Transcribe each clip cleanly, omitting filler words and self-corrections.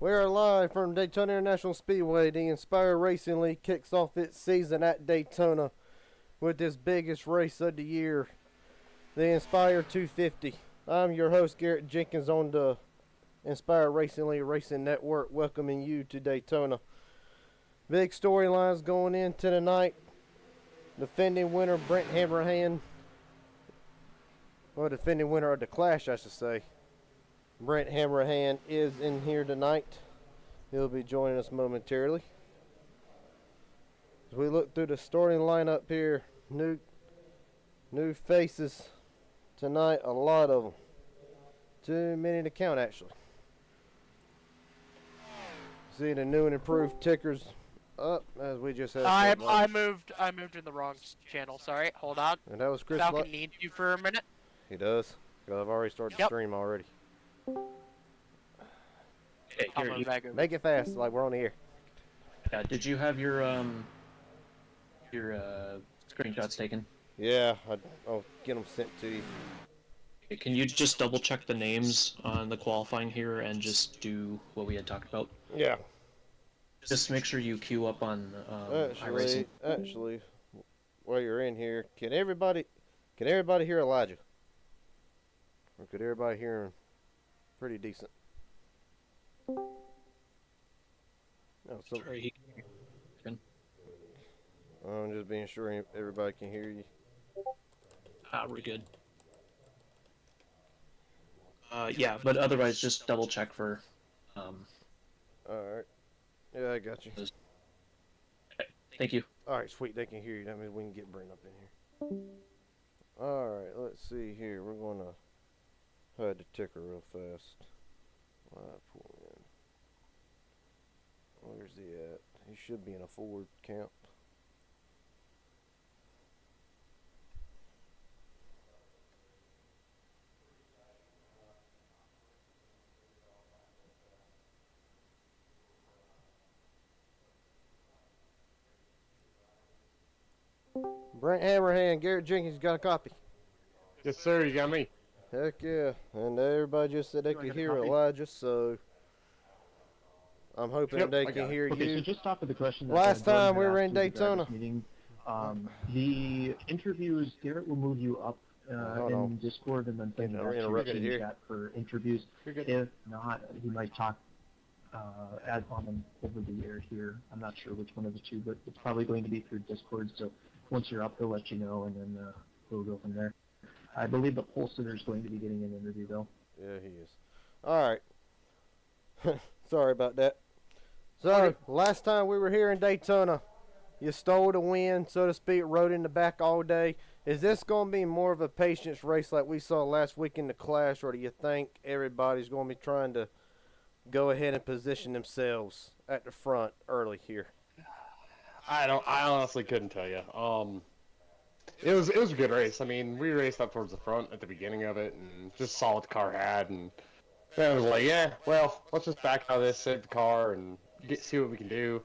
We are live from Daytona International Speedway. The Inspire Racing League kicks off its season at Daytona with this biggest race of the year, the Inspire 250. I'm your host, Garrett Jenkins, on the Inspire Racing League Racing Network, welcoming you to Daytona. Big storylines going into the night. Defending winner Brent Hammerhand, or defending winner of the Clash, I should say, Brent Hammerhand is in here tonight. He'll be joining us momentarily. As we look through the starting lineup here, new faces tonight, a lot of them. Too many to count, actually. See the new and improved tickers up as we just had. I moved in the wrong channel. Sorry, hold on. And that was Chris. Falcon needs you for a minute. He does. I've already started the stream already. Hey, here, make it fast, like we're on the air. Yeah, did you have your screenshots taken? Yeah, I'll get them sent to you. Okay, can you just double check the names on the qualifying here and just do what we had talked about? Yeah. Just make sure you queue up on iRacing. Actually, while you're in here, can everybody hear Elijah? Or could everybody hear him pretty decent? No, so Sorry, I'm just being sure everybody can hear you. we're good. Yeah, but otherwise just double check for Alright. Yeah, I got you. Thank you. Alright, sweet, they can hear you. That means we can get Brent up in here. Alright, let's see here. We're gonna hide the ticker real fast. Pull in. Where's he at? He should be in a forward count. Brent Hammerhand, Garrett Jenkins got a copy. Yes, sir. You got me. Heck yeah. And everybody just said they could hear Elijah, so I'm hoping they can hear you. Okay, so just stop with the question. Last time we were in Daytona. Meeting, the interviews, Garrett will move you up in Discord and then send you chat for interviews. If not, he might talk on them over the air here. I'm not sure which one of the two, but it's probably going to be through Discord. So once you're up, he'll let you know, and then we'll go from there. I believe the pole sitter is going to be getting an interview, though. Yeah, he is. All right. Sorry about that. So, last time we were here in Daytona, you stole the win, so to speak, rode in the back all day. Is this going to be more of a patience race like we saw last week in the Clash, or do you think everybody's going to be trying to go ahead and position themselves at the front early here? I honestly couldn't tell you. It was a good race. I mean, we raced up towards the front at the beginning of it and just saw what the car had, and then I was like, yeah, well, let's just back out of this, save the car, and see what we can do.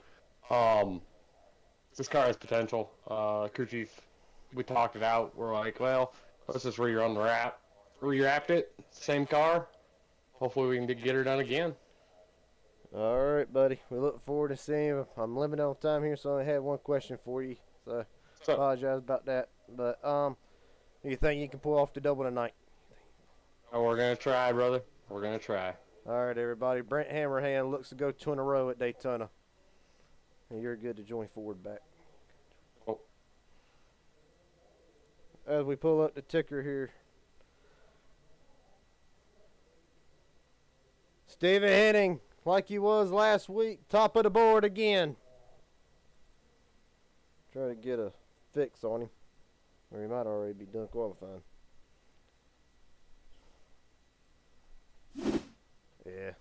This car has potential. Crew chief, we talked it out. We're like, well, let's just rerun the wrap. Rewrapped it, same car. Hopefully we can get her done again. All right, buddy. We look forward to seeing you. I'm limited on time here, so I only have one question for you. So apologize about that. But do you think you can pull off the double tonight? Oh, we're gonna try, brother. We're gonna try. All right, everybody. Brent Hammerhand looks to go 2 in a row at Daytona. And you're good to join forward back. Oh. As we pull up the ticker here. Steven Henning, like he was last week, top of the board again. Try to get a fix on him. Or he might already be done qualifying. Yeah.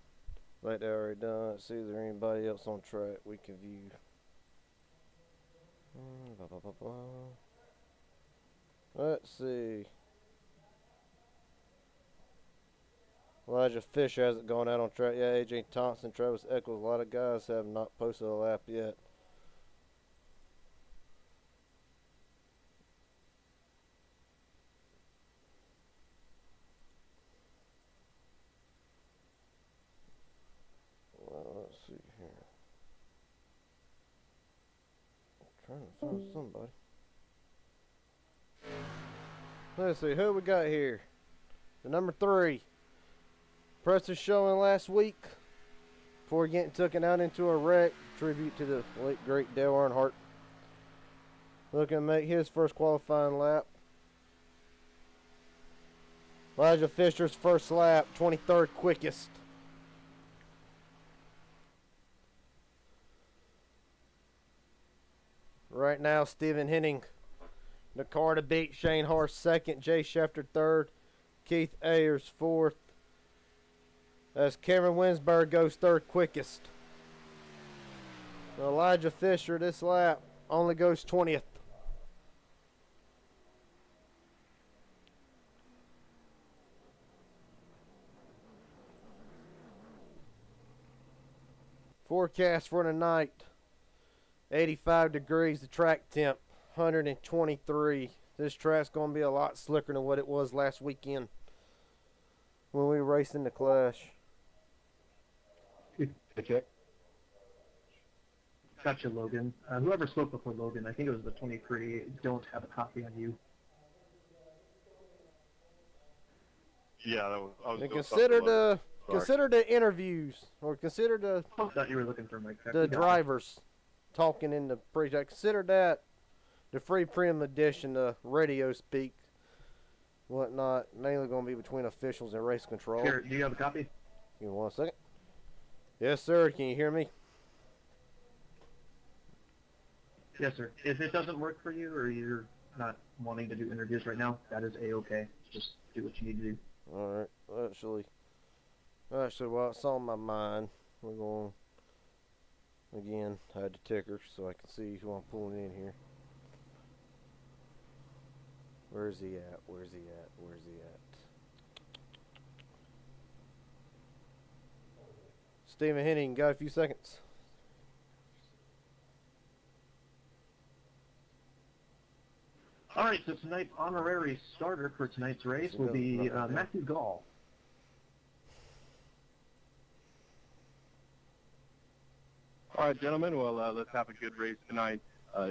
Like they already done. Let's see if there's anybody else on track we can view. Let's see. Elijah Fish hasn't gone out on track yet. AJ Thompson, Travis Eccles, a lot of guys have not posted a lap yet. see here. I'm trying to find somebody. Let's see, who we got here? The number 3. Press is showing last week before getting taken out into a wreck. Tribute to the late great Dale Earnhardt. Looking to make his first qualifying lap. Elijah Fisher's first lap, 23rd quickest. Right now, Stephen Henning, the car to beat. Shane Hart second, Jay Schefter third, Keith Ayers fourth. As Cameron Winsberg goes third quickest. Elijah Fisher this lap only goes 20th. Forecast for tonight, 85 degrees, the track temp, 123. This track's going to be a lot slicker than what it was last weekend when we raced in the Clash. Check. Gotcha, Logan. Whoever spoke before Logan, I think it was the 23, don't have a copy on you. Yeah, that was. I was And still consider the interviews, or consider the I thought you were looking for Mike. the drivers talking in the pre-track. Consider that the free prim edition, the radio speak, whatnot. Mainly going to be between officials and race control. Here, do you have a copy? Give me 1 second. Yes, sir. Can you hear me? Yes, sir. If it doesn't work for you, or you're not wanting to do interviews right now, that is a-okay. Just do what you need to do. All right. Actually, while it's on my mind, we're going again. Hide the ticker so I can see who I'm pulling in here. Where's he at? Where's he at? Where's he at? Stephen Henning, got a few seconds. All right, so tonight's honorary starter for tonight's race will be Matthew Gall. All right, gentlemen. Well, let's have a good race tonight.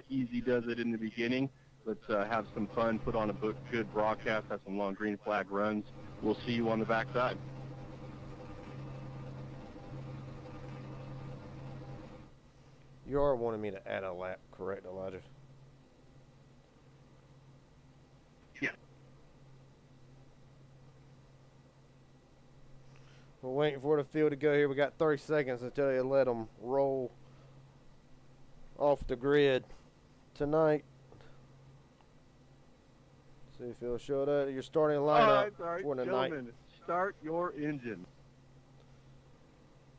Easy does it in the beginning. Let's have some fun, put on a good broadcast, have some long green flag runs. We'll see you on the backside. You are wanting me to add a lap, correct, Elijah? Yeah. We're waiting for the field to go here. We got 30 seconds until they let them roll off the grid tonight. See if he'll show that. Your starting lineup All right, for the gentlemen, night. start your engine.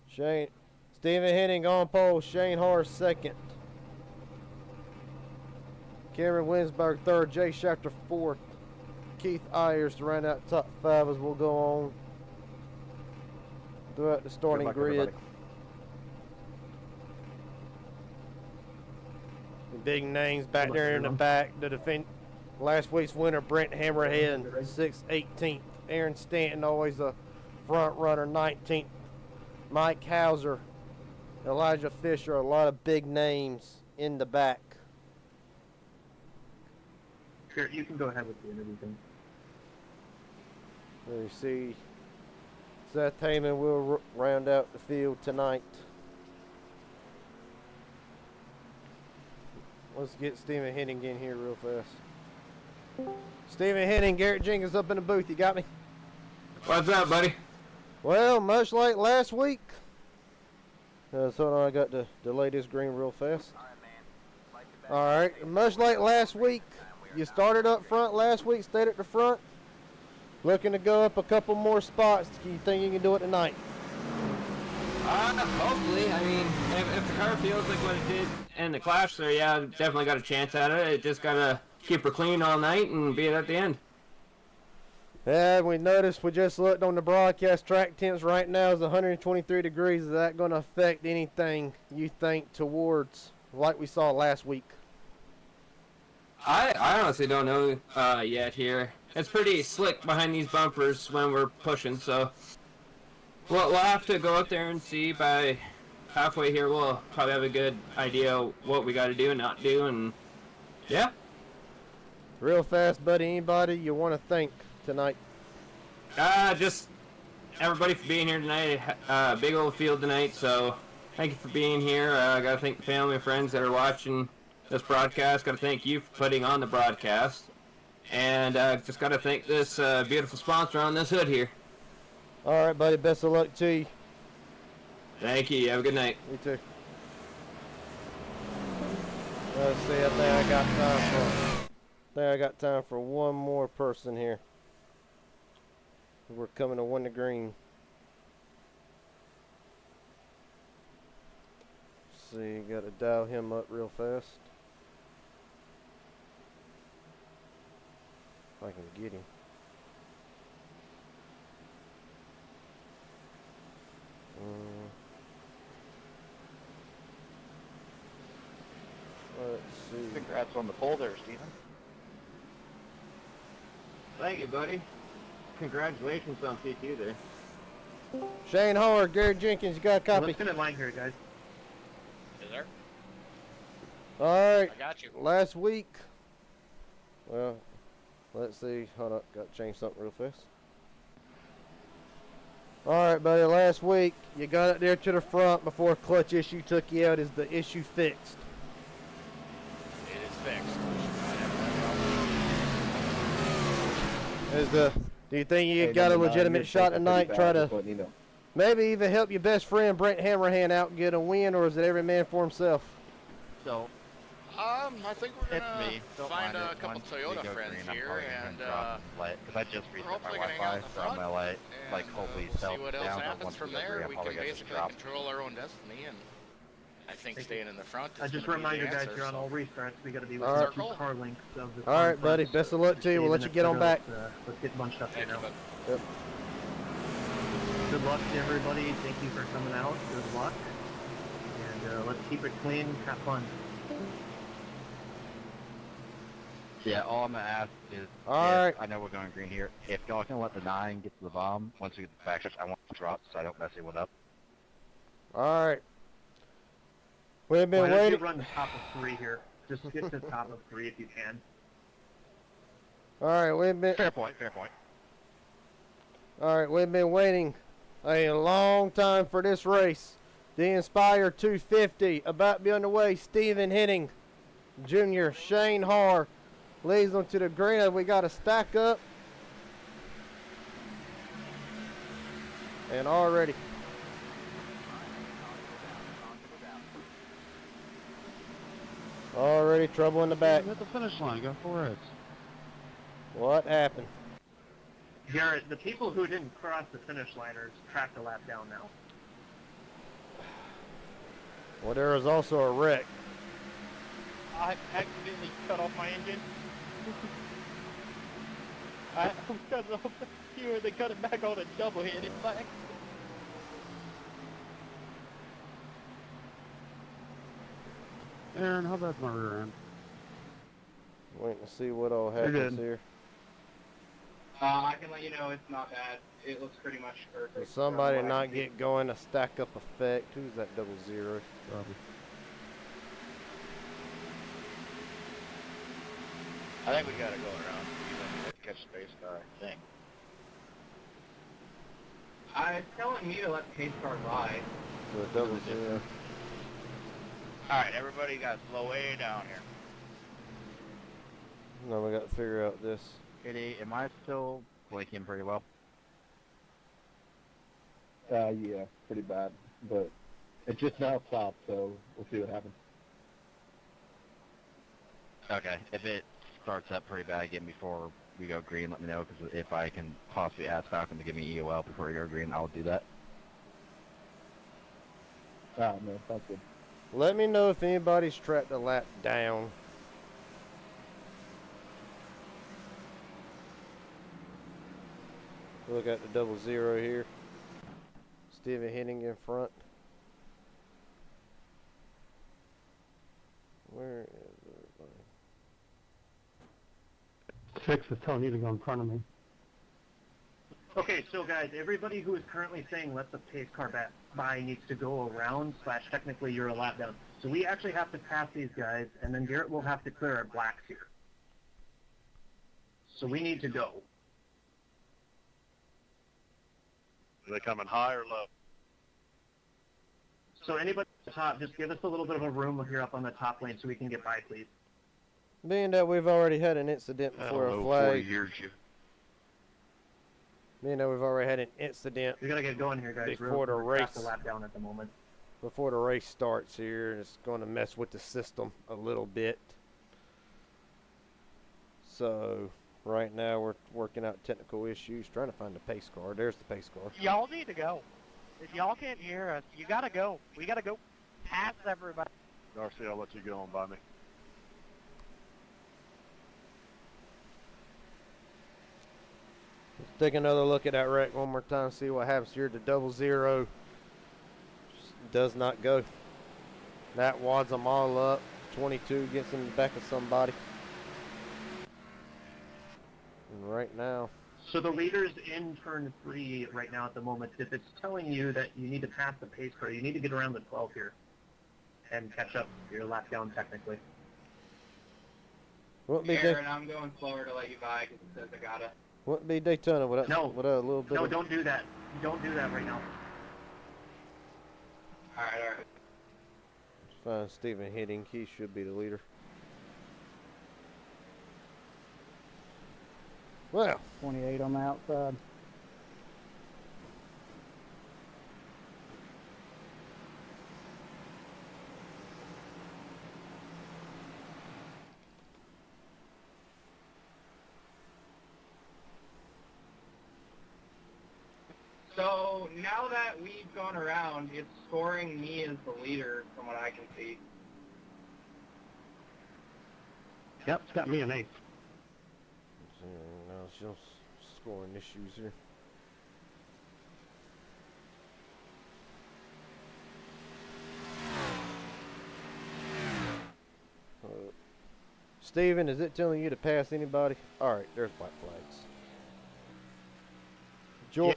Stephen Henning on pole. Shane Hart second. Cameron Winsberg third. Jay Schefter fourth. Keith Ayers to round out top 5 as we'll go on throughout the starting grid. Everybody. The big names back there in the back. The last week's winner, Brent Hammerhead, 6th, 18th. Aaron Stanton, always a front runner, 19th. Mike Hauser, Elijah Fisher, a lot of big names in the back. Sure, you can go ahead with the interview thing. You see, Seth Heyman will round out the field tonight. Let's get Stephen Henning in here real fast. Stephen Henning, Garrett Jenkins up in the booth. You got me? What's up, buddy? Well, much like last week. So I got to delay this green real fast. All right, much like last week, you started up front last week, stayed at the front. Looking to go up a couple more spots. Do you think you can do it tonight? Hopefully. I mean, if the car feels like what it did in the Clash, so yeah, definitely got a chance at it. It just gotta keep her clean all night and be it at the end. Yeah, we noticed, we just looked on the broadcast, track temps right now is 123 degrees. Is that going to affect anything you think towards like we saw last week? I honestly don't know yet here. It's pretty slick behind these bumpers when we're pushing, so we'll have to go out there and see by halfway here, we'll probably have a good idea what we got to do and not do, and yeah. Real fast, buddy. Anybody you want to thank tonight? Just everybody for being here tonight. Big old field tonight, so thank you for being here. I got to thank the family and friends that are watching this broadcast. Got to thank you for putting on the broadcast. And just got to thank this beautiful sponsor on this hood here. All right, buddy. Best of luck to you. Thank you. Have a good night. You too. Let's see. I think I got time for one more person here. We're coming to 1 to green. Let's see, got to dial him up real fast. If I can get him. Let's see. Congrats on the pole there, Steven. Thank you, buddy. Congratulations on P2 there. Shane Howard, Gary Jenkins, you got a copy? Let's get in line here, guys. Is there? All right. I got you. Last week. Well, let's see. Hold up. Got to change something real fast. All right, buddy. Last week, you got it there to the front before clutch issue took you out. Is the issue fixed? It is fixed. Do you think you got a legitimate shot tonight? Try to maybe even help your best friend Brent Hammerhand out and get a win, or is it every man for himself? So, I think we're it's gonna me. Don't find mind a it. couple Once we Toyota go friends green, I'm here, probably and gonna drop the light, because I just we're reset my hopefully gonna hang out Wi-Fi, in the so my front, light, like, and hopefully we'll see self what else down, but happens once from we go there. green, I'm We probably can gonna just basically drop. control our own destiny, and I think staying in the front is Just a gonna be reminder, the guys, answer, you're on so. all restarts. We got to be All within right. 2 car lengths of the All right, front, buddy. so Best of luck to you. We'll let you get on back. Let's get bunched up here Thank you, now. bud. Yep. Good luck to everybody. Thank you for coming out. Good luck. And let's keep it clean. Have fun. Yeah, all I'm gonna ask is, All if- right. I know we're going green here. If y'all can let the 9 get to the bomb, once we get the backstretch, I want to drop so I don't mess anyone up. All right. We've been Why don't you waiting. run the top of 3 here? Just get to the top of 3 if you can. All right, we've been. Fair point, fair point. All right, we've been waiting a long time for this race. The Inspire 250 about to be underway. Stephen Henning Jr., Shane Har leads them to the green. We got a stack up. And already. Already trouble in the back. At the finish line, got 4 hits. What happened? Garrett, the people who didn't cross the finish line are trapped a lap down now. Well, there was also a wreck. I accidentally cut off my engine. I cut it off here, they cut it back on a double-headed flag. Aaron, how bad's my rear end? Waiting to see what all You're happens good. here. I can let you know it's not bad. It looks pretty much Will perfect. somebody from what I not can see. get going a stack up effect? Who's that 00? Probably. I think we gotta go around. Let's catch space car, I think. It's telling me to let the pace car by. So a 00. Alright, everybody got to slow way down here. No, we got to figure out this. Kitty, am I still blinking pretty well? Yeah, pretty bad, but it just now stopped, so we'll see what happens. Okay, if it starts up pretty bad again before we go green, let me know, because if I can possibly ask Falcon to give me EOL before we go green, I'll do that. Ah, no, sounds good. Let me know if anybody's tracked a lap down. Look at the 00 here. Steven Henning in front. Where is everybody? 6 is telling you to go in front of me. Okay, so guys, everybody who is currently saying let the pace car by needs to go around / technically you're a lap down. So we actually have to pass these guys, and then Garrett will have to clear our blacks here. So we need to go. Are they coming high or low? So anybody at the top, just give us a little bit of a room here up on the top lane so we can get by, please. Being that we've already had an incident before a flag. Being that we've already had an incident. We gotta get going here, guys. Before the race. The lap down at the moment. Before the race starts here, it's going to mess with the system a little bit. So right now we're working out technical issues, trying to find the pace car. There's the pace car. Y'all need to go. If y'all can't hear us, you gotta go. We gotta go past everybody. Darcy, I'll let you go on by me. Let's take another look at that wreck one more time, see what happens here. The 00 does not go. That wads them all up. 22 gets in the back of somebody. And right now, So the leader's in turn 3 right now at the moment. If it's telling you that you need to pass the pace car, you need to get around the 12 here and catch up. Your lap down technically. wouldn't be, Aaron, I'm going slower to let you by because it says I gotta. wouldn't be Daytona without, No. without a little bit No, of... don't do that. Don't do that right now. Alright, alright. Find Stephen Hitting. He should be the leader. Well, 28 on the outside. So now that we've gone around, it's scoring me as the leader from what I can see. Yep, it's got me an 8th. now she'll scoring issues here. Steven, is it telling you to pass anybody? Alright, there's black flags. George.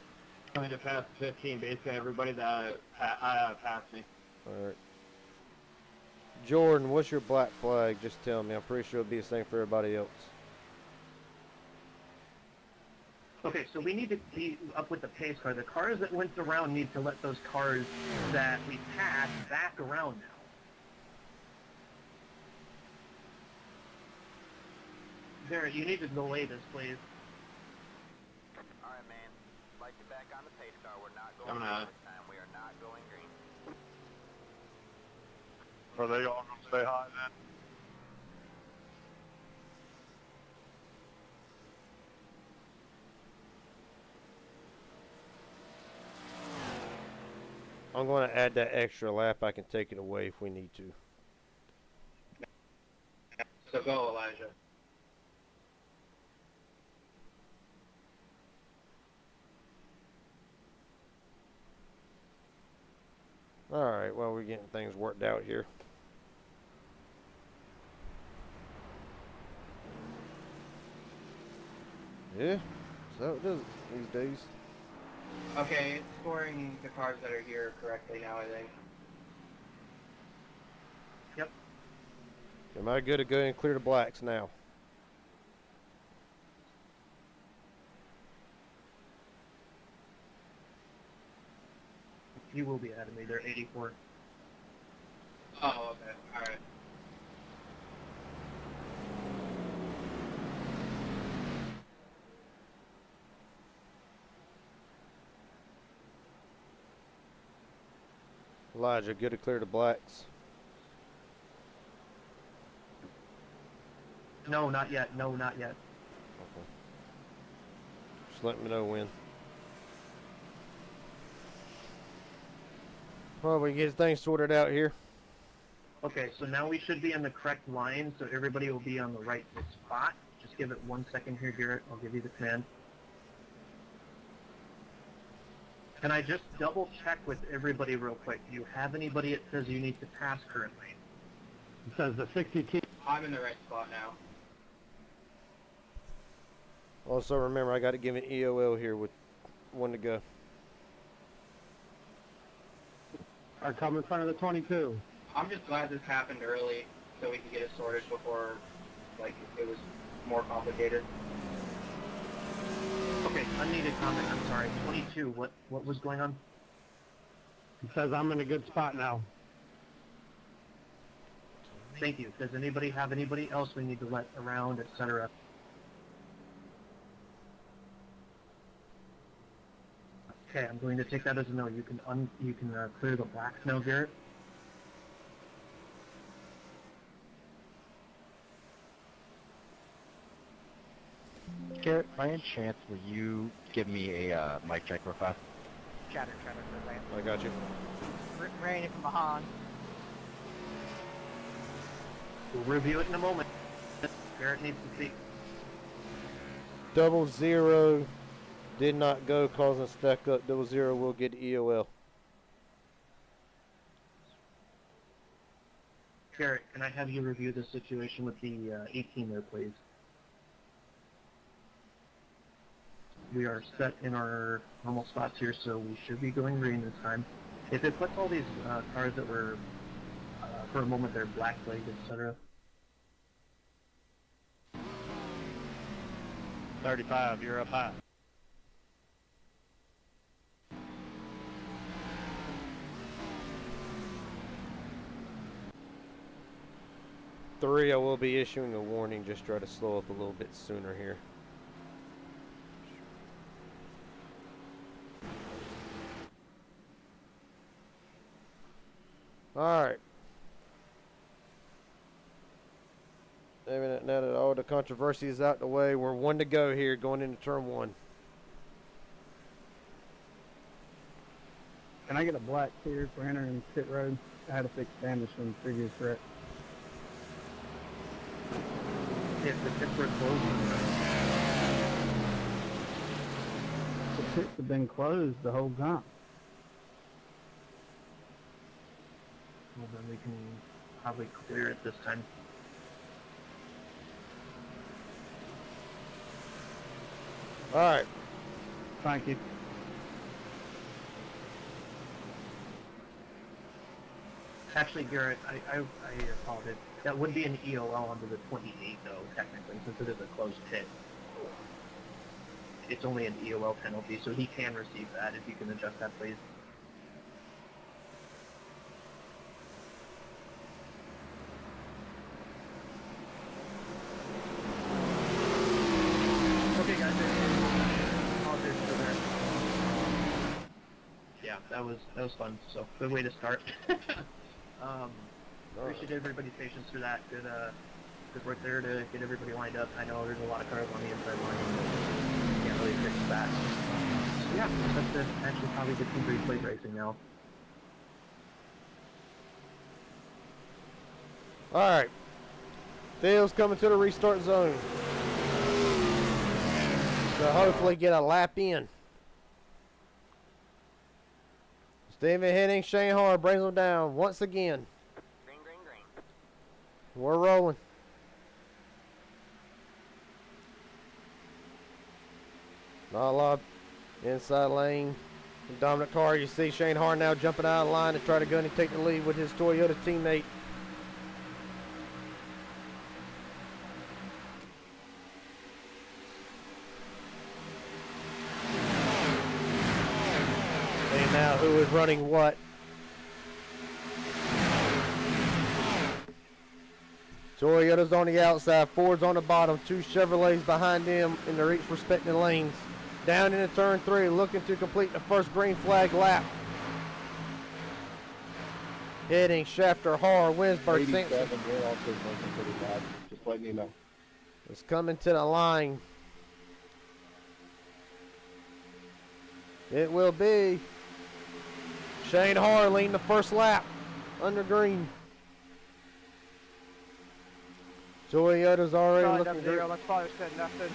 I'm going to pass 15, basically everybody that passed me. Alright. Jordan, what's your black flag? Just tell me. I'm pretty sure it'll be the same for everybody else. Okay, so we need to be up with the pace car. The cars that went around need to let those cars that we passed back around now. There, you need to delay this, please. Alright, man. Like you back on the pace car. We're not going I'm green not. this time. We are not going green. Are they all going to stay high then? I'm going to add that extra lap. I can take it away if we need to. So go, Elijah. Alright, well, we're getting things worked out here. Yeah, so it does it these days. Okay, it's scoring the cars that are here correctly now, I think. Yep. Am I good to go and clear the blacks now? You will be ahead of me. They're 84. Oh, okay. Alright. Elijah, good to clear the blacks. No, not yet. No, not yet. Okay. Just let me know when. Well, we get things sorted out here. Okay, so now we should be in the correct line, so everybody will be on the right spot. Just give it 1 second here, Garrett. I'll give you the command. Can I just double check with everybody real quick? Do you have anybody it says you need to pass currently? It says the 62. I'm in the right spot now. Also, remember, I got to give an EOL here with one to go. Are come in front of the 22. I'm just glad this happened early so we could get it sorted before, like, it was more complicated. Okay, unneeded comment. I'm sorry. 22. What was going on? It says I'm in a good spot now. Thank you. Does anybody have anybody else we need to let around, etc.? Okay, I'm going to take that as a no. You can clear the blacks now, Garrett. Garrett, by any chance, will you give me a mic check real fast? Chatter for a second. I got you. Rain from behind. We'll review it in a moment. Garrett needs to speak. 00 did not go, causing stack up. 00 will get EOL. Garrett, can I have you review the situation with the 18 there, please? We are set in our normal spots here, so we should be going green this time. If it puts all these cars that were, for a moment, they're black flagged, etc. 35, you're up high. Three, I will be issuing a warning. Just try to slow up a little bit sooner here. Alright. Now that all the controversy is out the way, we're one to go here going into turn one. Can I get a black clear for entering pit road? I had to fix damage from the previous wreck. If the pits were closed, The pits have been closed the whole time. well, then we can probably clear it this time. Alright. Thank you. Actually, Garrett, I apologize. That would be an EOL under the 28, though, technically, since it is a closed pit. It's only an EOL penalty, so he can receive that if you can adjust that, please. Okay, guys, apologize for that. Yeah, that was fun. So good way to start. Appreciate everybody's patience through that. Good work there to get everybody lined up. I know there's a lot of cars on the inside line. Can't really fix that. So yeah, that's it. Actually, probably get some replay racing now. Alright. Theo's coming to the restart zone. So hopefully get a lap in. Steven Henning, Shane Hard brings them down once again. Green, green, green. We're rolling. Not a lot. Inside lane. Dominant car. You see Shane Hard now jumping out of line to try to go and take the lead with his Toyota teammate. And now who is running what? Toyota's on the outside, Ford's on the bottom, two Chevrolets behind them in their each respective lanes. Down into turn three, looking to complete the first green flag lap. Heading Schafter, Har, Winsberg, Simpson. You're also looking pretty bad. Just letting you know. It's coming to the line. It will be Shane Har leading the first lap under green. Toyota's already looking good. That's probably said nothing.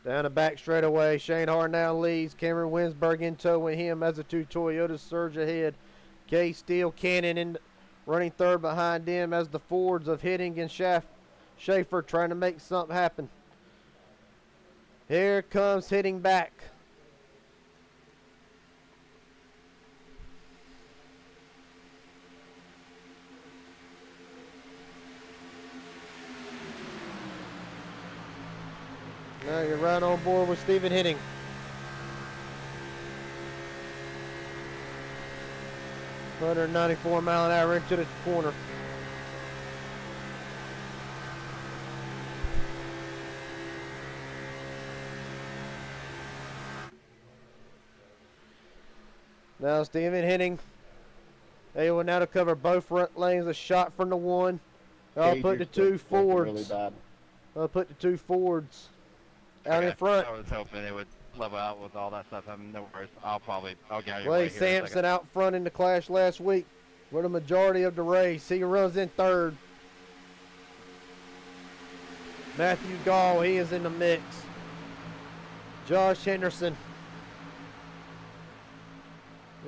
Down the back straightaway, Shane Hart now leads. Cameron Winsberg in tow with him as the two Toyotas surge ahead. K Steel Cannon running third behind him as the Fords of Hitting and Schaefer trying to make something happen. Here comes Hitting back. Now you're right on board with Stephen Hitting. $194-mile-an-hour into the corner. Now Stephen Hitting able now to cover both front lanes. A shot from the one. I'll put the two Fords. Really bad. I'll put the two Fords out in front. I was hoping it would level out with all that stuff. No worries. I'll get out of your way Blake here in a Sampson second. out front in the clash last week for the majority of the race. He runs in third. Matthew Gall, he is in the mix. Josh Henderson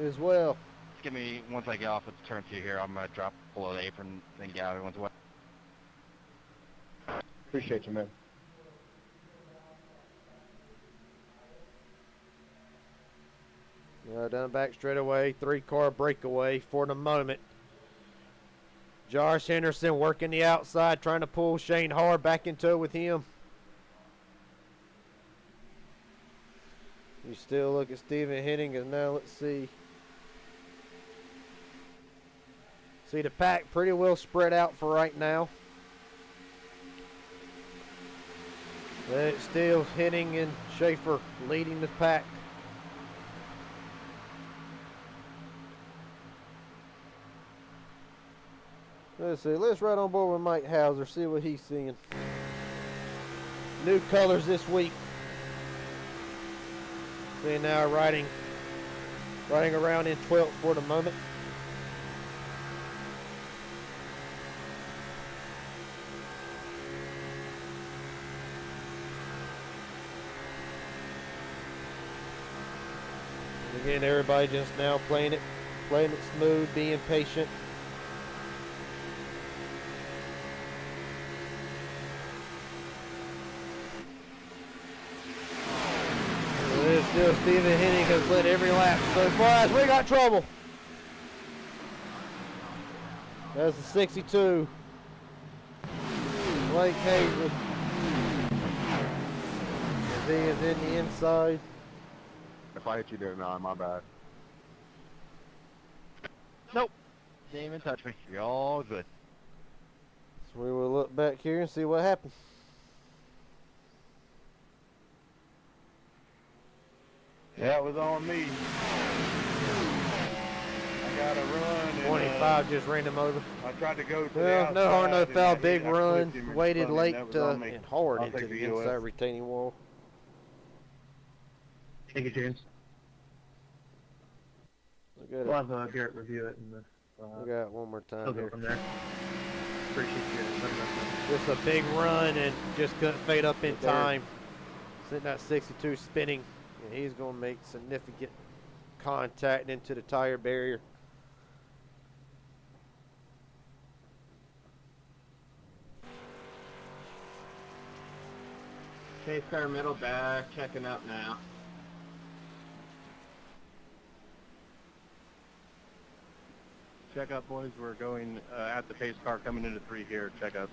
as well. Just give me, once I get off at the turn 2 here, I'm going to drop below the apron and get out everyone's way. Appreciate you, man. Down back straightaway, 3-car breakaway for the moment. Josh Henderson working the outside, trying to pull Shane Hard back into it with him. You still look at Stephen Hitting, and now let's see. See the pack pretty well spread out for right now. But it's still Hitting and Schaefer leading the pack. Let's see. Let's ride on board with Mike Hauser, see what he's seeing. New colors this week. See now riding around in 12th for the moment. Again, everybody just now playing it smooth, being patient. Still Stephen Hitting has led every lap so far as we got trouble. That's the 62. Blake Hazel. As he is in the inside. If I hit you there, no, my bad. Nope. Didn't even touch me. You're all good. So we will look back here and see what happens. Yeah, it was on me. I got a run. And, 25 just ran him over. I tried to go to the Well, no harm, no outside, foul. and Big I run. clipped him in Waited front, late and that was on me. and hard I'll into take the the inside US. retaining wall. Thank you, James. We'll We'll have Garrett review it and we got one more time he'll go here. from there. Appreciate you. Just a big run and just couldn't fade up in There. time. Sitting at 62 spinning, and he's going to make significant contact into the tire barrier. Chase car middle back, checking up now. Check up, boys. We're going at the pace car coming into 3 here. Check up.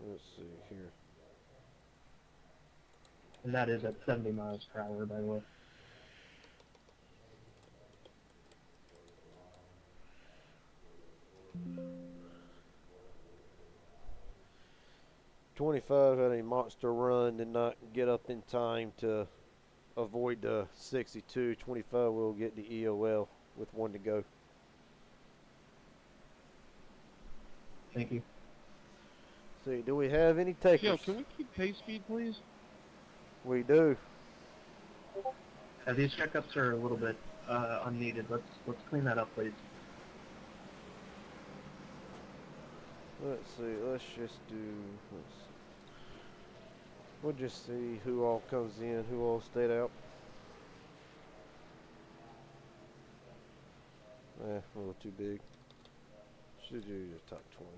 Let's see here. And that is at 70 miles per hour, by the way. .25 had a monster run, did not get up in time to avoid the 62. 25 will get the EOL with 1 to go. Thank you. See, do we have any takers? Yo, can we keep pace speed, please? We do. These checkups are a little bit unneeded. Let's clean that up, please. Let's see. Let's just do. Let's see. We'll just see who all comes in, who all stayed out. A little too big. Should do the top 20.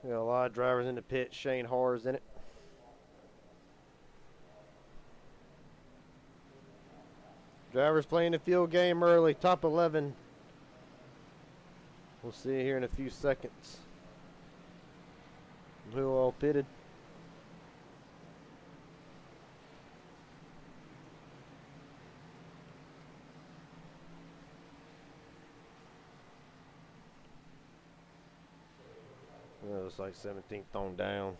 We got a lot of drivers in the pit. Shane Harr's in it. Drivers playing the field game early. Top 11. We'll see here in a few seconds who all pitted. Well, it's like 17th on down.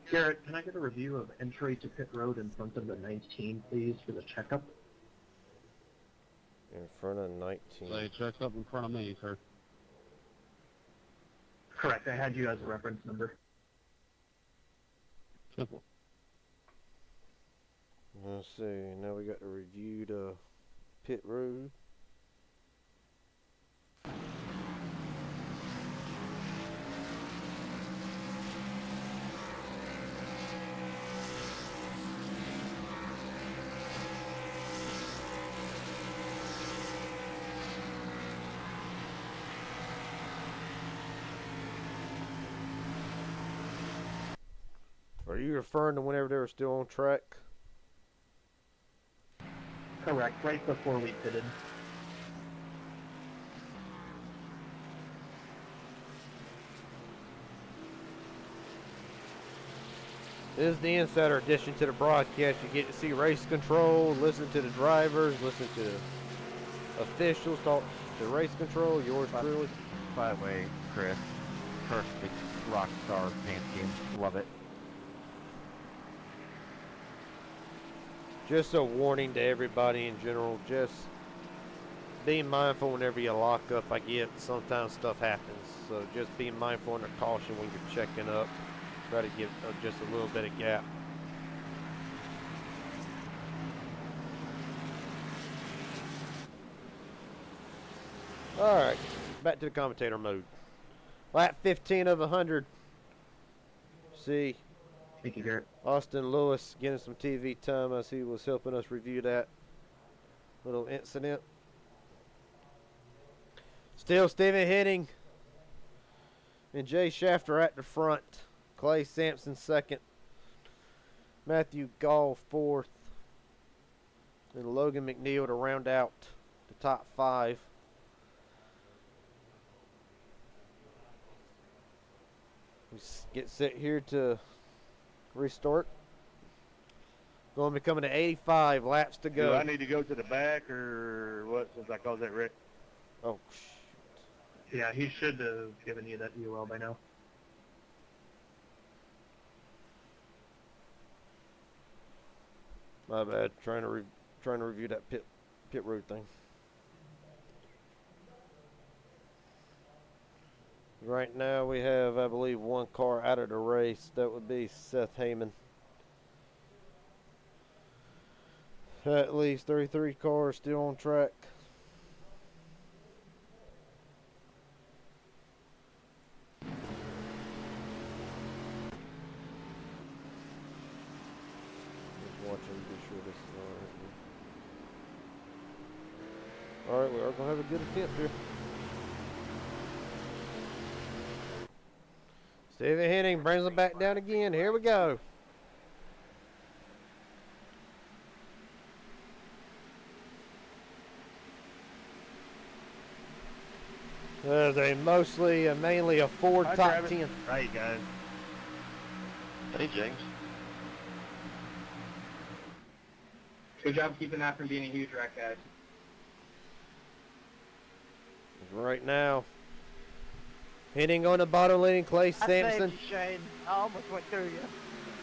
Garrett, can I get a review of entry to pit road in front of the 19, please, for the checkup? In front of 19. They check up in front of me, sir. Correct, I had you as a reference number. Simple. Let's see, now we got to review the pit road. Are you referring to whenever they were still on track? Correct, right before we pitted. This is the insider addition to the broadcast. You get to see race control, listen to the drivers, listen to the officials, talk to race control. Yours truly. By the way, Chris, perfect rock star paint scheme. Love it. Just a warning to everybody in general, just be mindful whenever you lock up. I get sometimes stuff happens, so just be mindful and caution when you're checking up. Try to give just a little bit of gap. Alright, back to the commentator mode. Lap 15 of 100. See. Thank you, Garrett. Austin Lewis getting some TV time as he was helping us review that little incident. Still Stephen Henning and Jay Shafter at the front. Clay Sampson second. Matthew Gall fourth. And Logan McNeil to round out the top 5. We get set here to restart. Going to be coming to 85 laps to go. Do I need to go to the back or what since I called that Rick? Oh, Yeah, he should have given you that UL by now. My bad. Trying to review that pit road thing. Right now we have, I believe, one car out of the race. That would be Seth Heyman. At least 33 cars still on track. Just watching, be sure this is all right. All right, we are going to have a good attempt here. Stephen Henning brings them back down again. Here we go. There's mainly a Ford Hi, top Travis. 10. Right, guys. Hey, James. Good job keeping that from being a huge wreck, guys. Right now, Henning on the bottom leading Clay I saved Sampson. you, Shane. I almost went through you.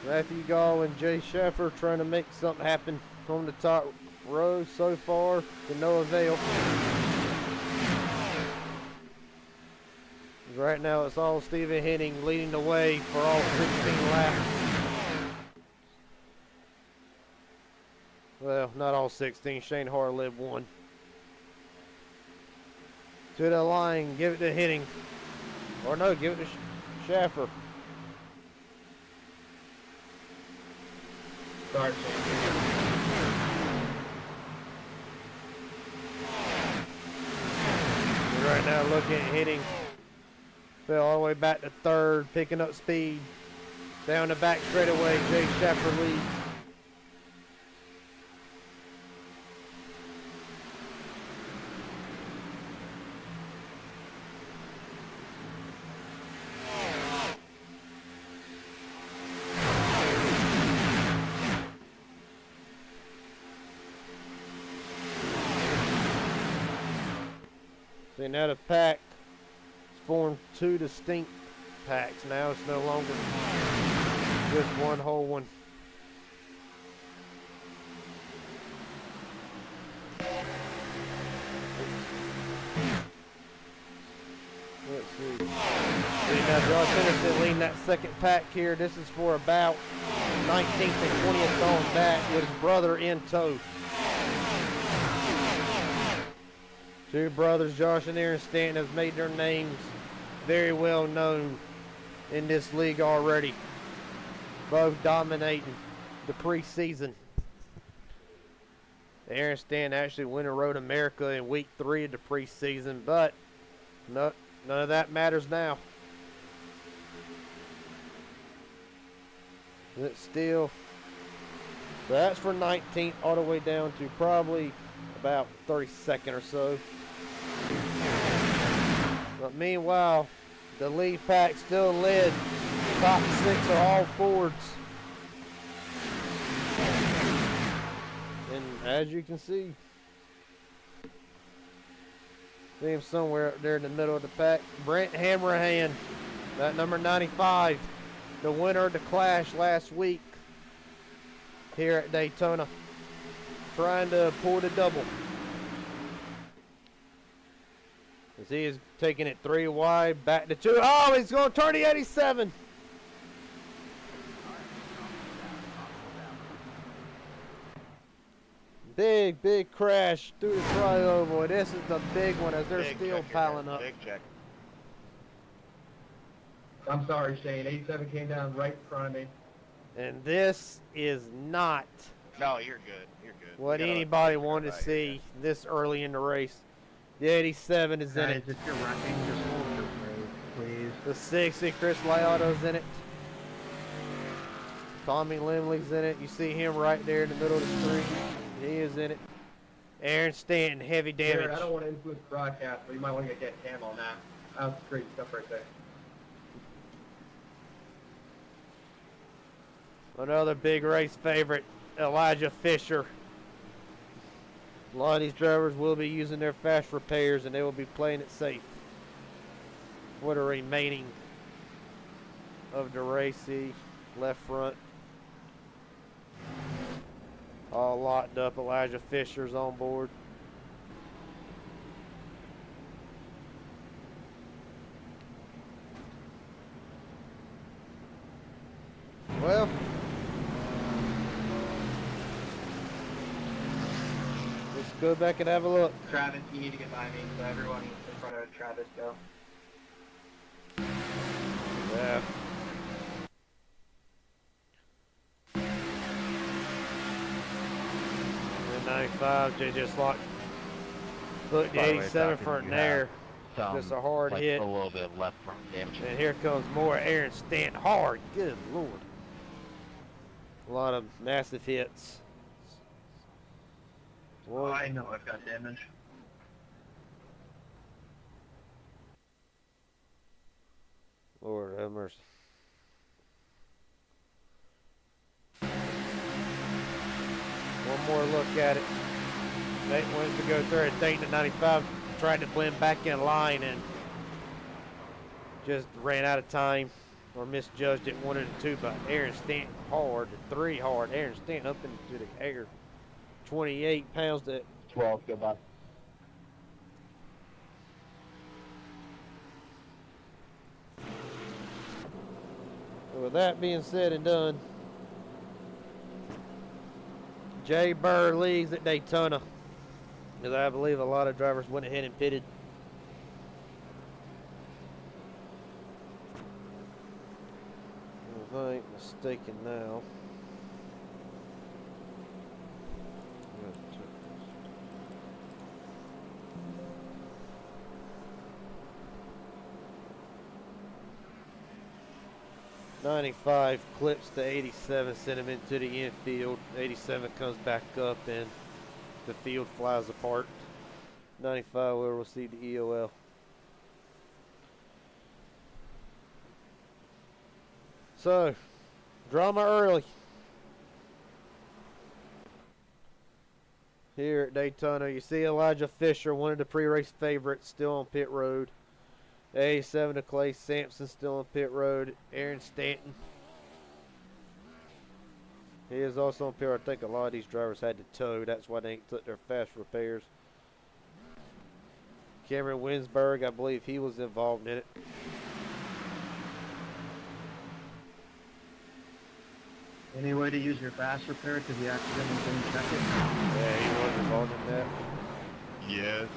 Matthew Gall and Jay Sheffer trying to make something happen on the top row so far to no avail. Right now it's all Stephen Henning leading the way for all 16 laps. Well, not all 16. Shane Harlib won. To the line, give it to Henning. Or no, give it to Schaffer. Start, Right now looking at Henning. Fell all the way back to third, picking up speed. Down the back straightaway, Jay Schaffer leads. See, now the pack has formed two distinct packs. Now it's no longer just one whole one. Let's see. See, now Josh Henderson leading that second pack here. This is for about 19th and 20th on back with his brother in tow. Two brothers, Josh and Aaron Stanton, have made their names very well known in this league already. Both dominating the preseason. Aaron Stanton actually winning Road America in week 3 of the preseason, but none of that matters now. It's still, that's for 19th all the way down to probably about 32nd or so. But meanwhile, the lead pack still led. Top 6 are all Fords. And as you can see him somewhere up there in the middle of the pack, Brent Hammerhand, that number 95, the winner of the Clash last week here at Daytona, trying to pull the double. As he is taking it 3 wide, back to 2. Oh, he's going to turn the 87. Big crash through the flyover. This is the big one as they're still piling up. Big check. I'm sorry, Shane. 87 came down right in front of me. And this is not No, you're good. You're good. what anybody wanted to see this early in the race. The 87 is in it. If you're wrecking, just hold your road, please. The 60, Chris Liotto's in it. Tommy Limley's in it. You see him right there in the middle of the screen. He is in it. Aaron Stanton, heavy damage. Jared, I don't want to influence the broadcast, but you might want to get Cam on that. That's great stuff right there. Another big race favorite, Elijah Fisher. A lot of these drivers will be using their fast repairs and they will be playing it safe for the remaining of the race. See, left front. All locked up. Elijah Fisher's on board. Well, let's go back and have a look. Travis, you need to get by me, so everyone in front of Travis go. Yeah. And 95, they just locked. Look, the 87 front there. Just a hard hit. A little bit left front damage. And here comes more Aaron Stanton. Hard. Good Lord. A lot of massive hits. Well, I know I've got damage. Lord have mercy. One more look at it. Nate wants to go through it. Daytona 95 tried to blend back in line and just ran out of time or misjudged it 1 and 2. But Aaron Stanton hard, 3 hard. Aaron Stanton up into the air. 28 pounds to 12, goodbye. With that being said and done, Jay Burr leads at Daytona, because I believe a lot of drivers went ahead and pitted If I ain't mistaken now. '95 clips to 87, sent him into the infield. 87 comes back up and the field flies apart. 95 will receive the EOL. So, drama early. Here at Daytona, you see Elijah Fisher, one of the pre-race favorites, still on pit road. 87 to Clay Sampson, still on pit road. Aaron Stanton. He is also on pit road. I think a lot of these drivers had to tow. That's why they ain't took their fast repairs. Cameron Winsberg, I believe he was involved in it. Any way to use your fast repair because you accidentally didn't check it? Yeah, he was involved in that. Yes.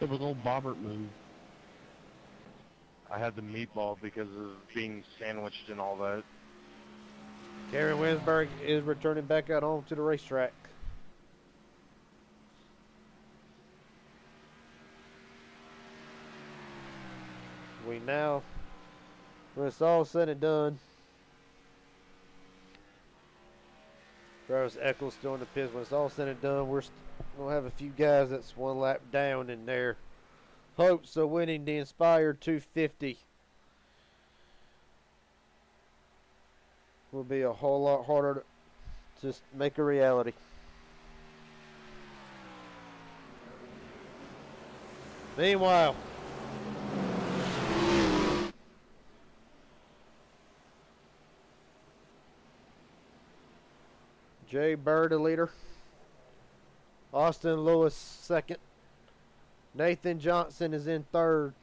Typical Bobbert move. I had the meatball because of being sandwiched and all that. Cameron Winsberg is returning back out home to the racetrack. We now, when it's all said and done, Travis Eccles still in the pits. When it's all said and done, we're going to have a few guys that's one lap down in their hopes of winning the Inspire 250. Will be a whole lot harder to make a reality. Meanwhile, Jay Bird, the leader. Austin Lewis, second. Nathan Johnson is in third.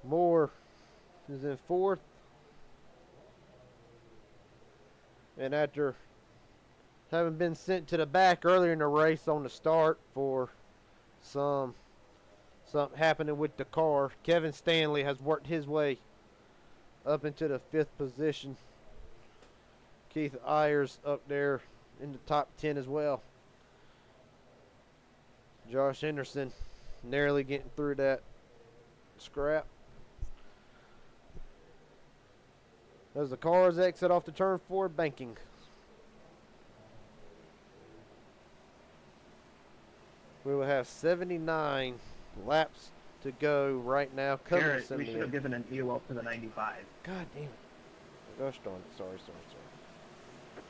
Moore is in fourth. And after having been sent to the back earlier in the race on the start for something happening with the car, Kevin Stanley has worked his way up into the 5th position. Keith Ayers up there in the top 10 as well. Josh Henderson narrowly getting through that scrap. As the cars exit off the turn 4 banking. We will have 79 laps to go right now. Garrett, we should have given an EOL to the 95. God damn it. Gosh darn it. Sorry.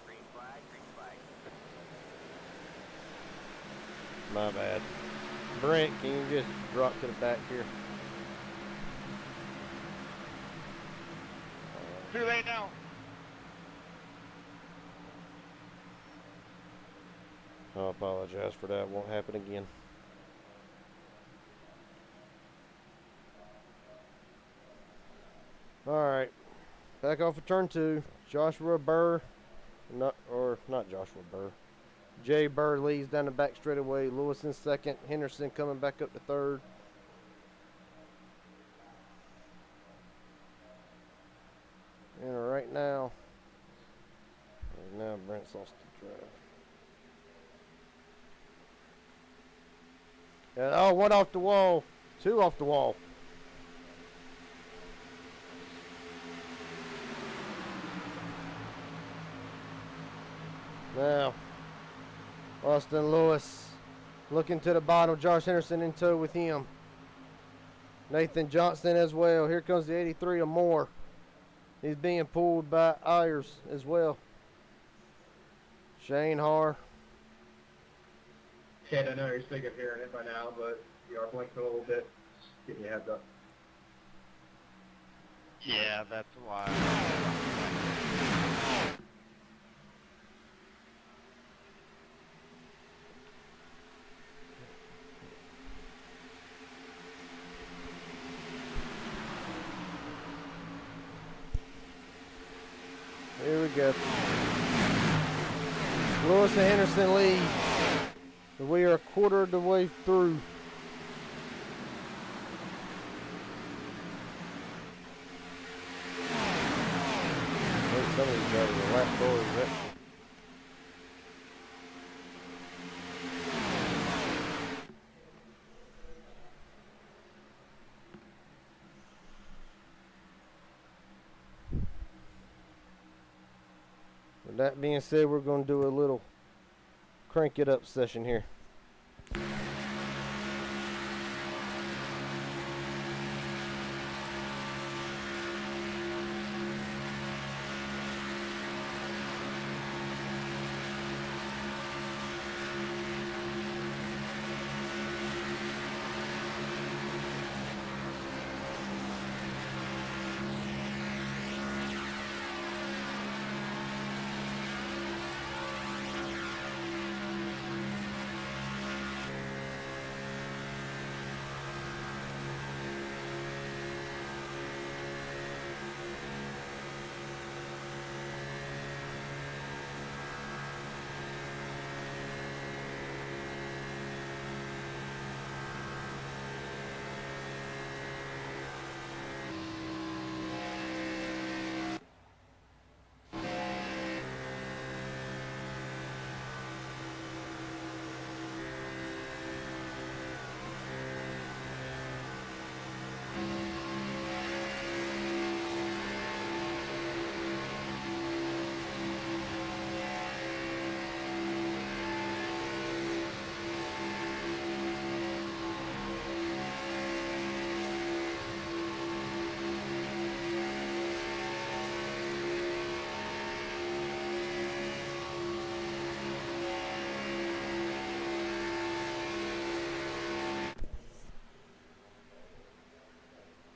Green flag, green flag. My bad. Brent, can you just drop to the back here? Too late now. I apologize for that. Won't happen again. Alright. Back off of turn 2. Joshua Burr. Not Joshua Burr. Jay Burr leads down the back straightaway. Lewis in second. Henderson coming back up to third. And right now Brent's lost the drive. And, oh, one off the wall. 2 off the wall. Now, Austin Lewis looking to the bottom. Josh Henderson in tow with him. Nathan Johnson as well. Here comes the 83 or more. He's being pulled by Ayers as well. Shane Haar. Ted, I know you're sick of hearing it by now, but you are blinking a little bit. Just give me a heads up. Yeah, that's why. Here we go. Lewis and Henderson lead. We are a quarter of the way through. of these guys are lap doors, actually. With that being said, we're going to do a little crank it up session here.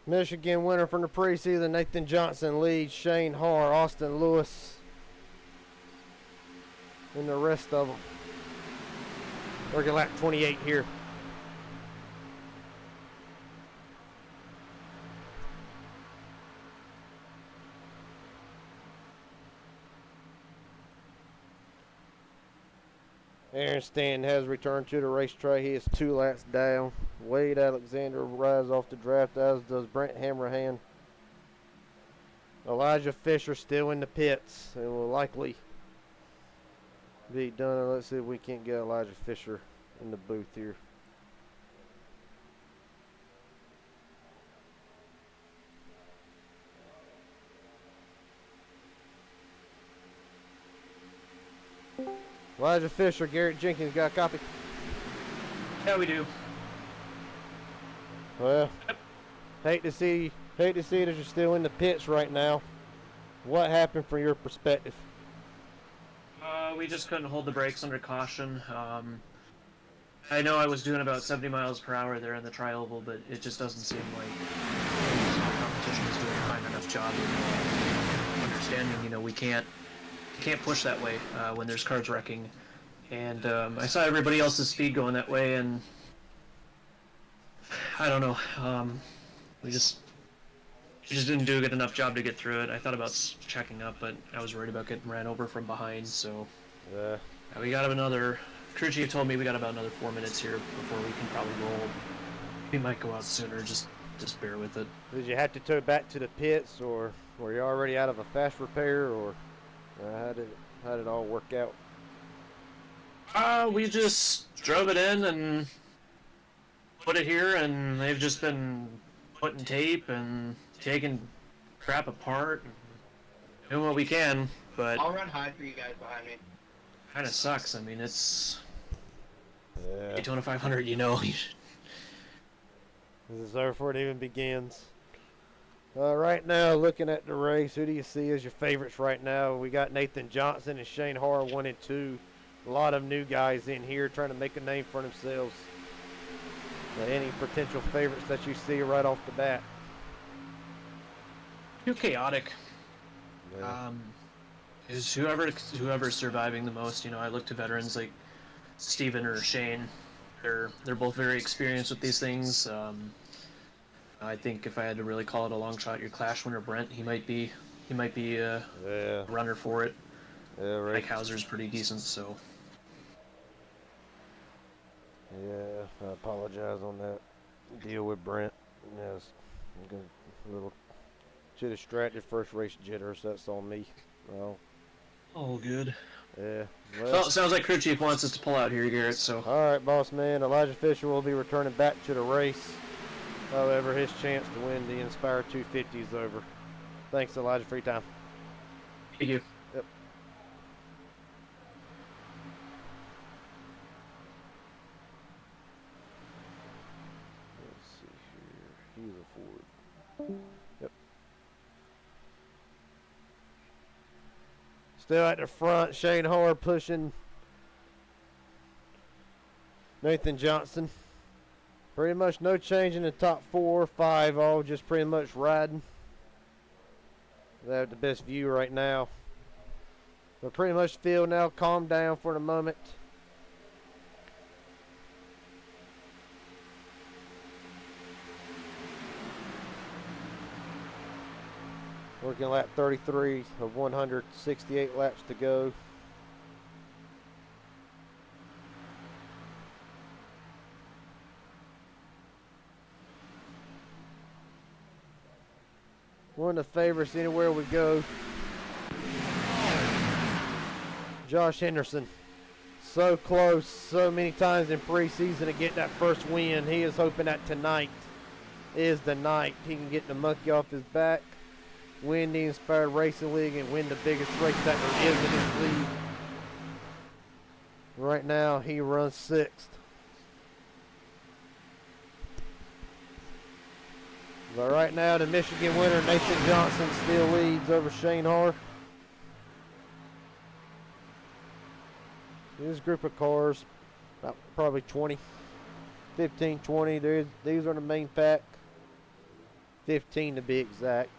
Michigan winner from the preseason, Nathan Johnson leads Shane Harr, Austin Lewis, and the rest of them. Working lap 28 here. Aaron Stanton has returned to the racetrack. He is 2 laps down. Wade Alexander rides off the draft, as does Brent Hammerhand. Elijah Fisher still in the pits and will likely be done. Let's see if we can't get Elijah Fisher in the booth here. Elijah Fisher, Garrett Jenkins, got a copy? Yeah, we do. Well, hate to see that you're still in the pits right now. What happened from your perspective? We just couldn't hold the brakes under caution. I know I was doing about 70 miles per hour there in the tri-oval, but it just doesn't seem like the competition is doing a fine enough job of understanding, we can't push that way when there's cars wrecking. And I saw everybody else's speed going that way, and I don't know. We just didn't do a good enough job to get through it. I thought about checking up, but I was worried about getting ran over from behind. So we got another. Crew chief told me we got about another 4 minutes here before we can probably roll. We might go out sooner. Just bear with it. Did you have to tow back to the pits, or were you already out of a fast repair, or how did it all work out? We just drove it in and put it here, and they've just been putting tape and taking crap apart, and doing what we can, but I'll run high for you guys behind me. kind of sucks. I mean, it's Yeah. Daytona 500, This is before it even begins. Right now, looking at the race, who do you see as your favorites right now? We got Nathan Johnson and Shane Harr 1 and 2. A lot of new guys in here trying to make a name for themselves. Any potential favorites that you see right off the bat? too chaotic. Yeah. Is whoever's surviving the most. I look to veterans like Steven or Shane. They're both very experienced with these things. I think if I had to really call it a long shot, your Clash winner Brent, he might be a runner for it. Yeah, right. Mike Hauser's pretty decent, so. Yeah, I apologize on that deal with Brent. Yes, a little too distracted first race jitters. That's on me. Well. All good. Yeah. Well, it sounds like crew chief wants us to pull out here, Garrett, so... Alright, boss man. Elijah Fisher will be returning back to the race. However, his chance to win the Inspire 250 is over. Thanks, Elijah, for your time. Thank you. Yep. Let's see here. He's a Ford. Yep. Still at the front, Shane Hoare pushing Nathan Johnson. Pretty much no change in the top 4 or 5, all just pretty much riding. They have the best view right now. But pretty much the field now calmed down for the moment. Working lap 33 of 168 laps to go. One of the favorites anywhere we go. Josh Henderson. So close so many times in preseason to get that first win. He is hoping that tonight is the night he can get the monkey off his back, win the Inspired Racing League, and win the biggest race that there is in his league. Right now, he runs 6th. But right now, the Michigan winner, Nathan Johnson, still leads over Shane Hoare. This group of cars, about probably 20, 15, 20. These are the main pack. 15 to be exact.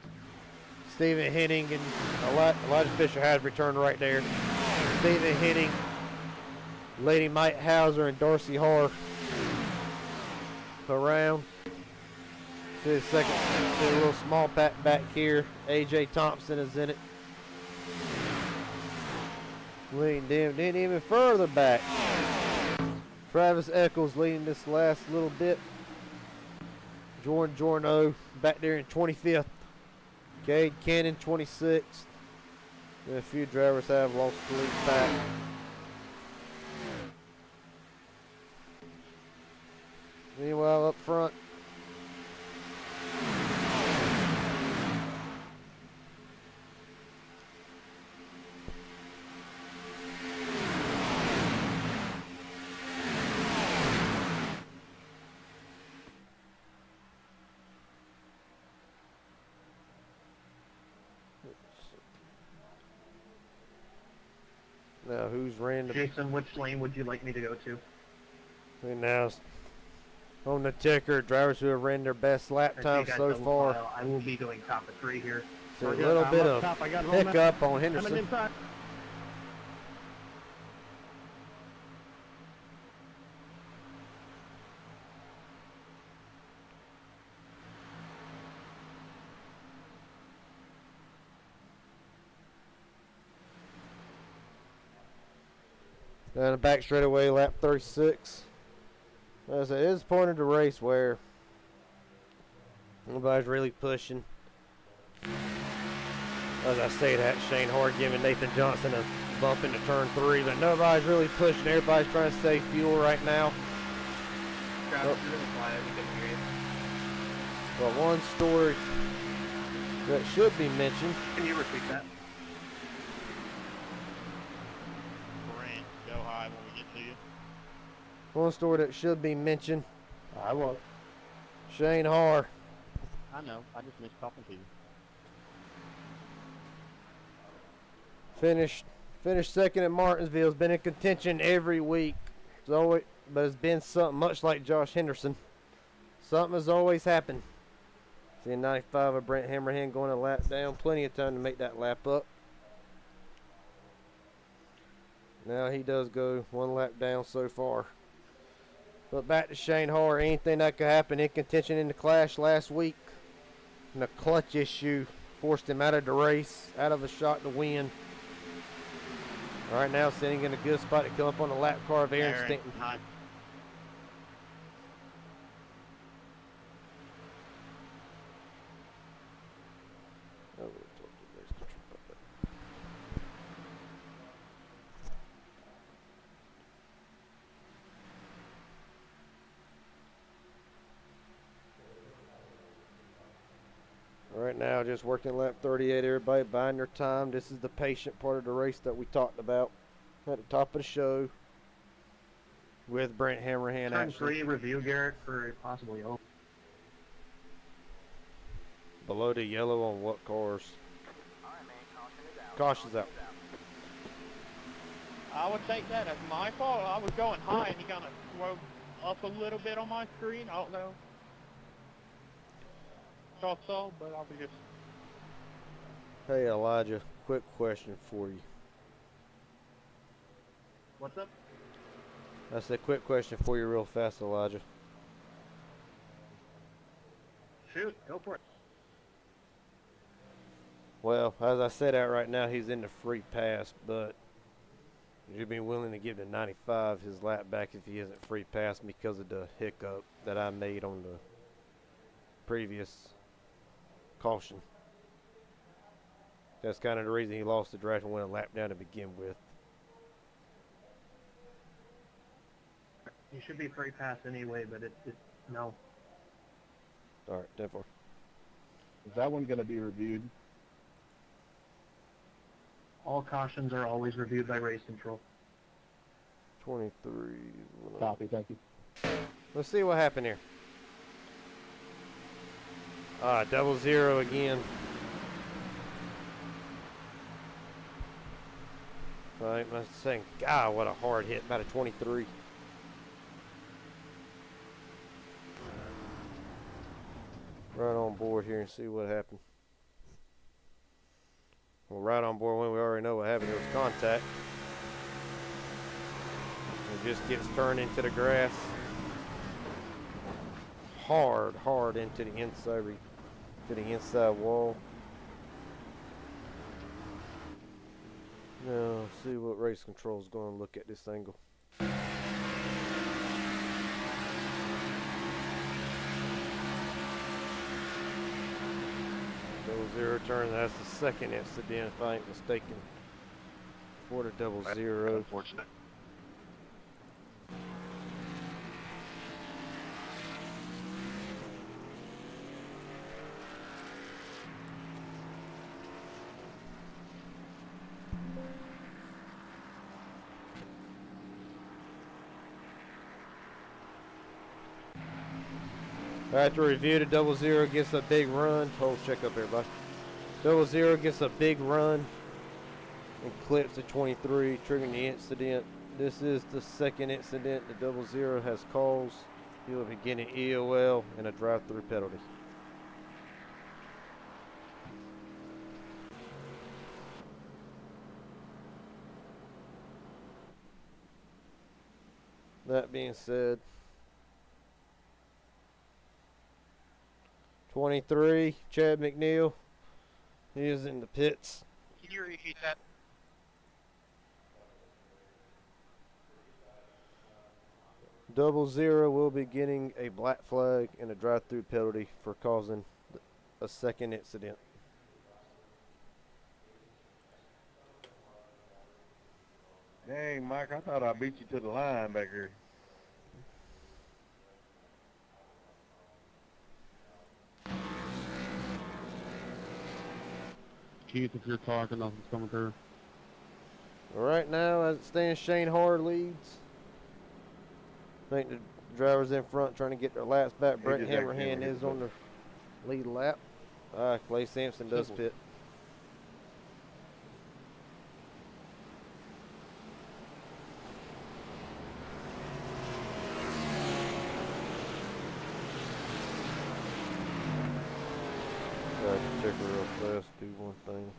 Stephen Henning and Elijah Fisher has returned right there. Stephen Henning, Lady Mike Hauser, and Darcy Hoare around. See the second, see a little small pack back here. AJ Thompson is in it. Leading them then even further back. Travis Eccles leading this last little bit. Jordan Jorno back there in 25th. Cade Cannon 26th. And a few drivers have lost the lead back. Meanwhile, up front, now who's random? Jason, which lane would you like me to go to? And now on the ticker, drivers who have ran their best lap time so far. I will be going top of 3 here. So a little bit of hiccup on Henderson. Down the back straightaway, lap 36. As it is point of the race where nobody's really pushing. As I say that, Shane Hoare giving Nathan Johnson a bump into turn 3, but nobody's really pushing. Everybody's trying to save fuel right now. But one story that should be mentioned. Can you repeat that? Go high when we get to you. One story that should be mentioned. I will. Shane Hoare. I know. I just missed talking to you. Finished second at Martinsville. Has been in contention every week. But it's been something much like Josh Henderson. Something has always happened. Seeing 95 of Brent Hammerhand going a lap down. Plenty of time to make that lap up. Now he does go 1 lap down so far. But back to Shane Hoare. Anything that could happen in contention in the clash last week. And the clutch issue forced him out of the race, out of a shot to win. Right now sitting in a good spot to come up on the lap car of Aaron Stinton. Right now, just working lap 38. Everybody buying their time. This is the patient part of the race that we talked about at the top of the show with Brent Hammerhand. Turn actually 3 review, Garrett, for a possible yellow. below the yellow on what cars? Caution's out. I would take that as my fault. I was going high and he kind of swelled up a little bit on my screen. I don't know. Y'all saw, but I was just. Hey Elijah, quick question for you. What's up? That's a quick question for you real fast, Elijah. Shoot, go for it. Well, as I said out right now, he's in the free pass, but would you be willing to give the 95 his lap back if he isn't free pass because of the hiccup that I made on the previous caution? That's kind of the reason he lost the draft and went a lap down to begin with. You should be free pass anyway, but it no. All right, 10-4. Is that one going to be reviewed? All cautions are always reviewed by race control. 23. Copy, thank you. Let's see what happened here. 0-0 again. Right, I'm saying, God, what a hard hit. About a 23. Right on board here and see what happened. Well, right on board when we already know what happened. It was contact. It just gets turned into the grass. Hard into the inside wall. Now, see what race control is going to look at this angle. 0 turn. That's the second incident, if I ain't mistaken, for the 0-0. Unfortunate. After review, the 0-0 gets a big run. Hold, check up everybody. 0-0 gets a big run and clips the 23, triggering the incident. This is the second incident the 0-0 has caused. He will be getting EOL and a drive-through penalty. That being said, 23, Chad McNeil. He is in the pits. Can you repeat that? Double zero will be getting a black flag and a drive-through penalty for causing a second incident. Dang, Mike, I thought I beat you to the line back here. Keith, if you're talking, nothing's coming through. Right now, as it stands, Shane Hard leads. I think the driver's in front trying to get their laps back. Brett Hammerhand is on the lead lap. Clay Sampson does pit. Check her real fast, do one thing.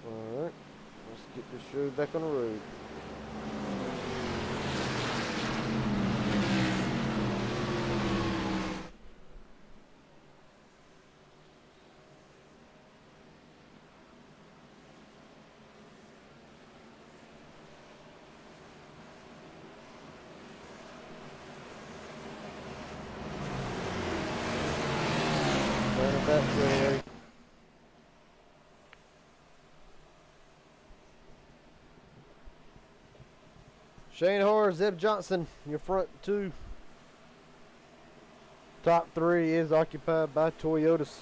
Alright, let's get this show back on the road. Down the back straightaway. Shane Hoare, Zeb Johnson, your front two. Top three is occupied by Toyotas.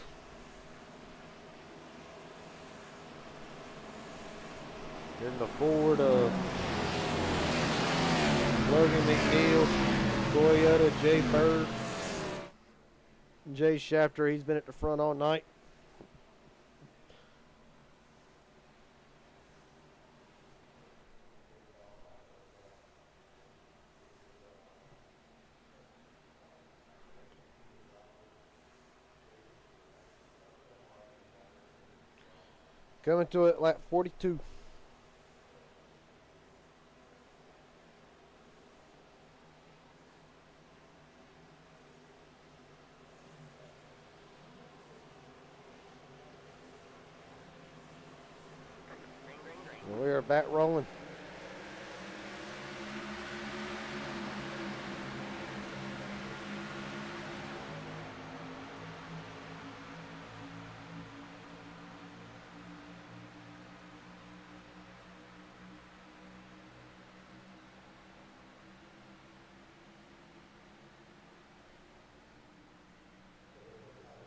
In the Ford of Logan McNeil, Toyota, Jay Bird, Jay Shafter, he's been at the front all night. Coming to it lap 42. And we are back rolling.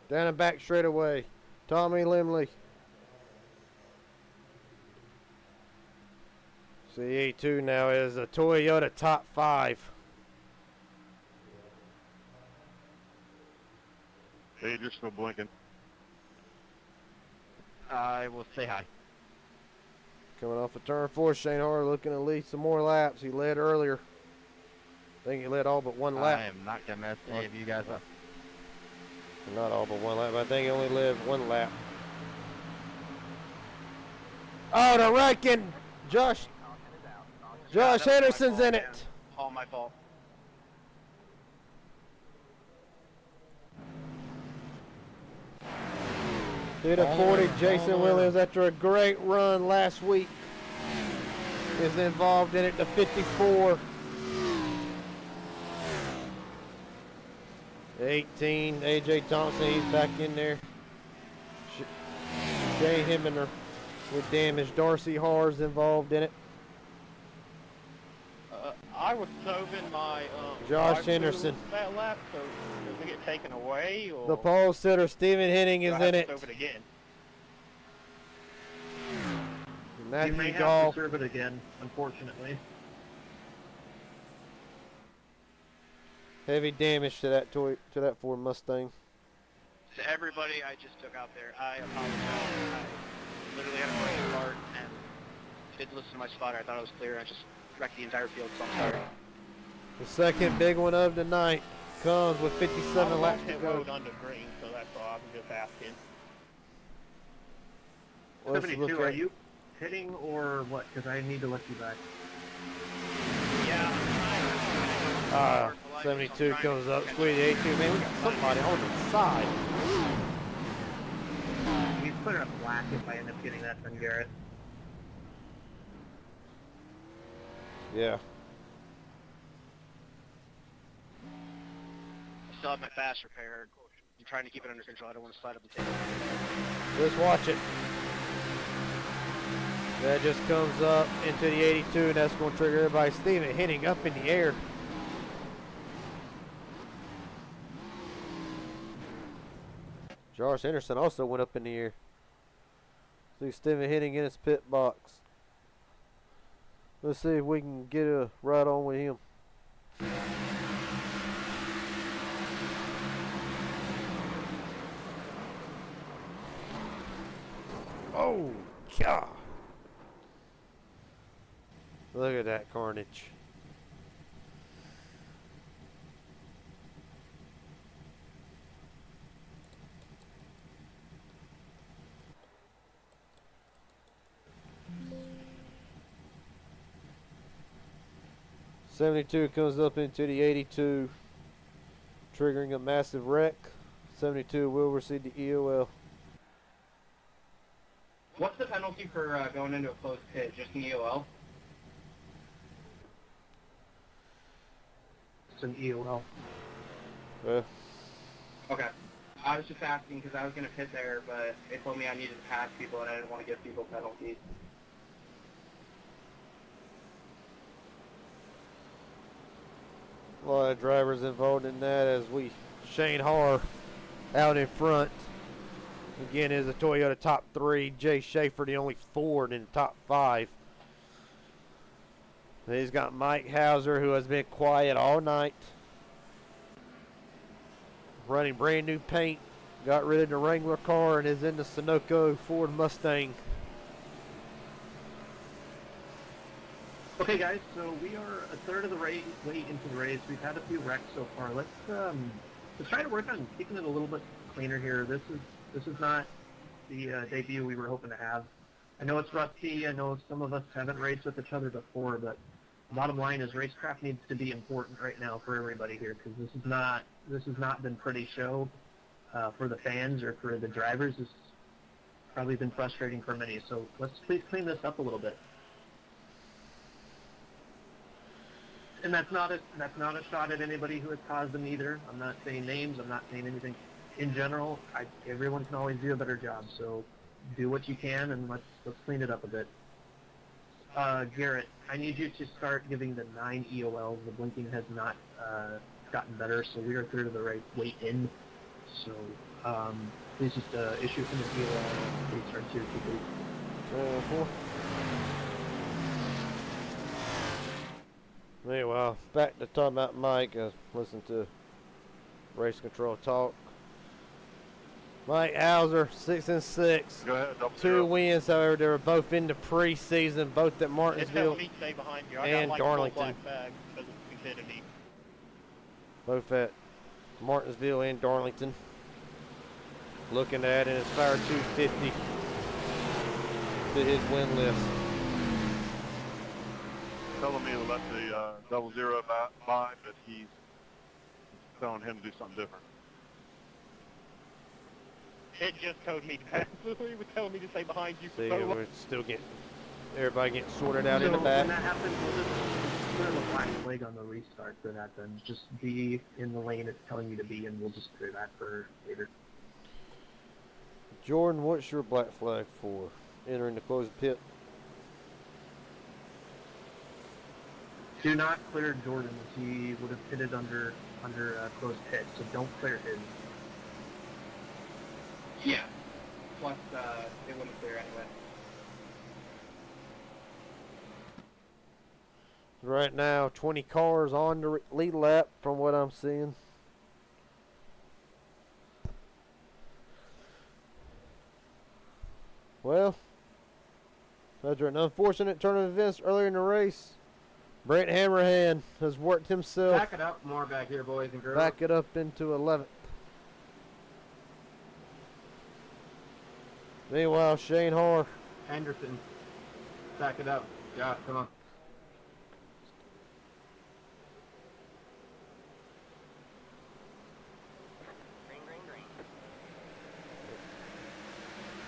Down and back straight away. Tommy Limley. CA2 now is a Toyota top 5. Hey, you're still blinking. I will say hi. Coming off of turn 4, Shane Hoare looking to lead some more laps. He led earlier. I think he led all but one lap. I am not going to mess any of you guys up. Not all but one lap, but I think he only led one lap. Oh, the wrecking! Josh Henderson's in it. All my fault. Through the 40, Jason Williams, after a great run last week, is involved in it to 54. 18, AJ Thompson, he's back in there. Jay Hemmener with damage. Darcy Haar's involved in it. I was toving my Josh Henderson. that lap, so does it get taken away? Or The pole sitter, Stephen Henning, is do I have in to it. stove it again? You Matthew may have Gall. to serve it again, unfortunately. Heavy damage to that Ford Mustang. To everybody I just took out there, I apologize. I literally had a break apart and didn't listen to my spotter. I thought it was clear. I just wrecked the entire field, so I'm sorry. The second big one of the night comes with 57 laps to go. Road under green, so that's all. I'm just asking. Let's 72, look are at- you hitting or what? Because I need to let you back. Yeah. 72 comes up, squeeze 82. Man, we got somebody on the side. You put it up black if I end up getting that from Garrett. Yeah. I still have my fast repaired. I'm trying to keep it under control. I don't want to slide up the table. Just watch it. That just comes up into the 82, and that's going to trigger everybody. Steven hitting up in the air. Josh Henderson also went up in the air. See Steven hitting in his pit box. Let's see if we can get a ride on with him. Oh, God. Look at that carnage. '72 comes up into the 82, triggering a massive wreck. 72 will receive the EOL. What's the penalty for going into a closed pit? Just an EOL? It's an EOL. Uh, Okay. I was just asking because I was going to pit there, but they told me I needed to pass people and I didn't want to give people penalties. A lot of drivers involved in that as Shane Harr out in front. Again, is a Toyota top 3. Jay Schaefer the only Ford in the top 5. And he's got Mike Hauser, who has been quiet all night. Running brand new paint. Got rid of the Wrangler car and is in the Sunoco Ford Mustang. Okay, guys, so we are a third of the way into the race. We've had a few wrecks so far. Let's try to work on keeping it a little bit cleaner here. This is not the debut we were hoping to have. I know it's rusty. I know some of us haven't raced with each other before, but the bottom line is racecraft needs to be important right now for everybody here because this has not been pretty show for the fans or for the drivers. This has probably been frustrating for many. So let's please clean this up a little bit. And that's not a shot at anybody who has caused them either. I'm not saying names. I'm not saying anything. In general, everyone can always do a better job. So do what you can, and let's clean it up a bit. Garrett, I need you to start giving the 9 EOLs. The blinking has not gotten better, so we are through to the right way in. So please just issue from the EOL. Please start 2, 2, 3. Anyway, back to talking about Mike. Listen to Race Control talk. Mike Hauser, 6 and 6. Go ahead, 2 wins, however, they were both in the preseason, both at Martinsville and Darlington. Both at Martinsville and Darlington. Looking at it, Inspire 250 to his win list. Telling me to let the 00 by, but he's telling him to do something different. It just told me to. He was telling me to stay behind you. See, we're still getting everybody getting sorted out in the back. When that happens, we'll just put a black flag on the restart for that. Then just be in the lane it's telling you to be, and we'll just clear that for later. Jordan, what's your black flag for entering the closed pit? Do not clear Jordan's. He would have pitted under closed pit, so don't clear his. Yeah. Plus, it wouldn't clear anyway. Right now, 20 cars on the lead lap from what I'm seeing. Well, after an unfortunate turn of events earlier in the race, Brent Hammerhand has worked himself. Back it up more back here, boys and girls. Back it up into 11th. Meanwhile, Shane Harr. Anderson. Back it up. Yeah, come on.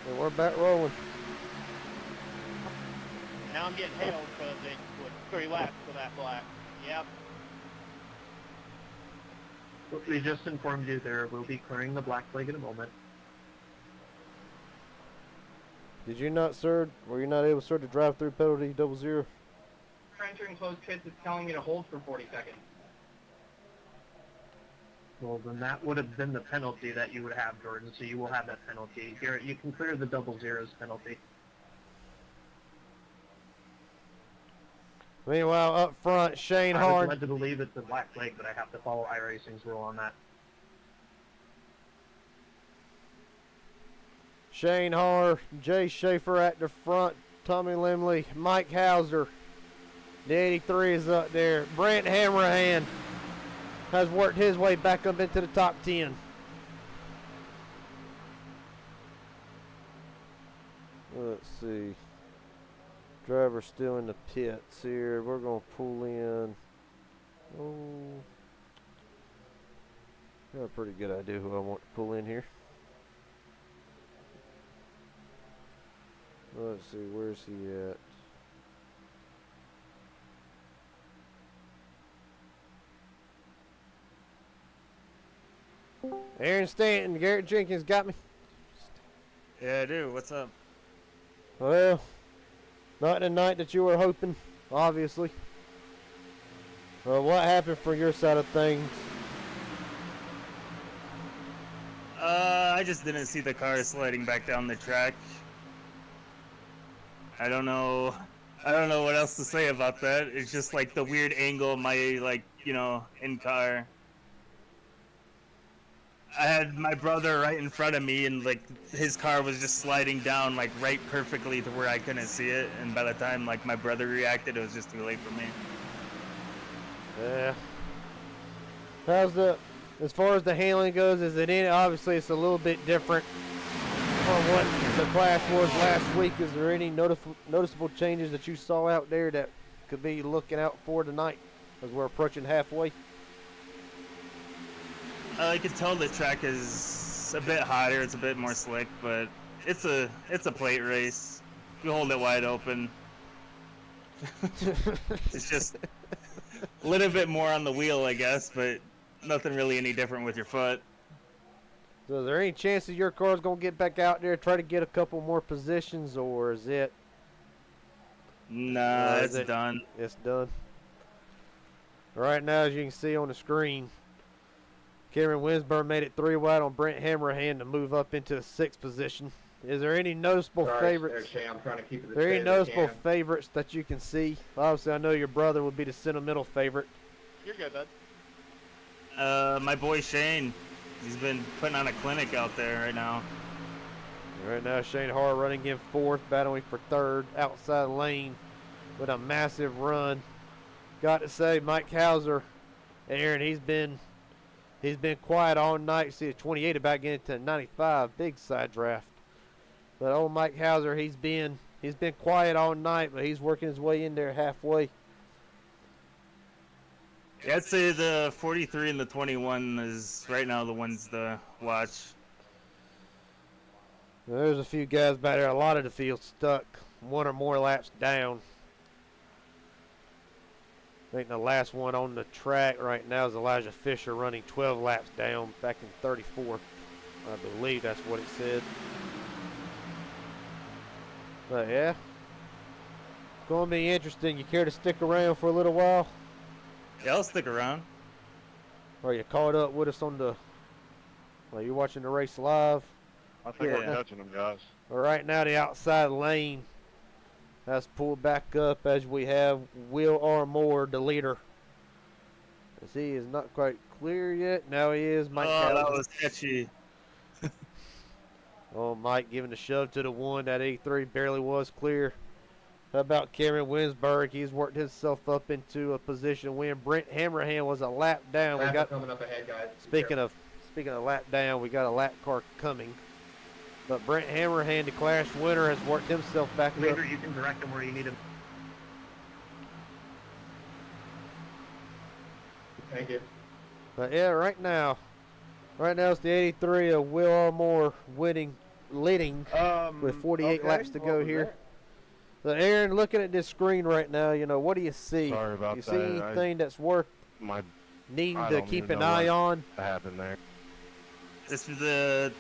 And we're back rolling. Now I'm getting hailed because it was 3 laps for that black. Yep. We just informed you there. We'll be clearing the black flag in a moment. Did you not, sir? Were you not able, sir, to drive through penalty 00? Entering closed pits is telling me to hold for 40 seconds. Well, then that would have been the penalty that you would have, Jordan, so you will have that penalty. Garrett, you can clear the 00's penalty. Meanwhile, up front, Shane Harr. I was led to believe it's a black flag, but I have to follow iRacing's rule on that. Shane Harr, Jay Schaefer at the front, Tommy Limley, Mike Hauser. The 83 is up there. Brent Hammerhand has worked his way back up into the top 10. Let's see. Driver still in the pits here. We're going to pull in. Oh, got a pretty good idea who I want to pull in here. Let's see, where's he at? Aaron Stanton, Garrett Jenkins got me. Yeah, I do. What's up? Well, not the night that you were hoping, obviously. Well, what happened for your side of things? I just didn't see the car sliding back down the track. I don't know what else to say about that. It's just like the weird angle of my, like, you know, in-car. I had my brother right in front of me, and like his car was just sliding down like right perfectly to where I couldn't see it. And by the time like my brother reacted, it was just too late for me. Yeah. As far as the handling goes, is it in? Obviously, it's a little bit different from what the class was last week. Is there any noticeable changes that you saw out there that could be looking out for tonight as we're approaching halfway? I can tell the track is a bit hotter. It's a bit more slick, but it's a plate race. We hold it wide open. It's just a little bit more on the wheel, I guess, but nothing really any different with your foot. So is there any chance that your car's going to get back out there, try to get a couple more positions, or is it? Nah, it's done. It's done. Right now, as you can see on the screen, Cameron Winsburn made it 3 wide on Brent Hammerhand to move up into the 6th position. Is there any noticeable favorites? I'm trying to keep it as There any straight as I noticeable can. favorites that you can see? Obviously, I know your brother would be the sentimental favorite. You're good, bud. My boy Shane, he's been putting on a clinic out there right now. Right now, Shane Harr running in 4th, battling for 3rd, outside lane with a massive run. Got to say, Mike Hauser, Aaron, he's been quiet all night. See a 28 about getting to 95, big side draft. But old Mike Hauser, he's been quiet all night, but he's working his way in there halfway. Yeah, I'd say the 43 and the 21 is right now the ones to watch. There's a few guys back there. A lot of the field stuck 1 or more laps down. I think the last one on the track right now is Elijah Fisher running 12 laps down back in 34th. I believe that's what it said. But yeah, it's going to be interesting. You care to stick around for a little while? Yeah, I'll stick around. Or you caught up with us on the... Well, you're watching the race live? I think we're touching them, guys. Well, right now the outside lane has pulled back up as we have Will R. Moore, the leader. As he is not quite clear yet. Now he is. Mike that was sketchy. Oh, Mike giving a shove to the 1. That 83 barely was clear. How about Cameron Winsberg? He's worked himself up into a position win. Brent Hammerhand was a lap down. We got coming up ahead, guys. Speaking of lap down, we got a lap car coming. But Brent Hammerhand, the class winner, has worked himself back up. Leader, you can direct him where you need him. Thank you. But yeah, right now it's the 83 of Will R. Moore leading with 48 laps to go here. So Aaron, looking at this screen right now, you know, what do you see? Sorry about you that. see anything that's worth needing to keep an eye on? What happened there? This is the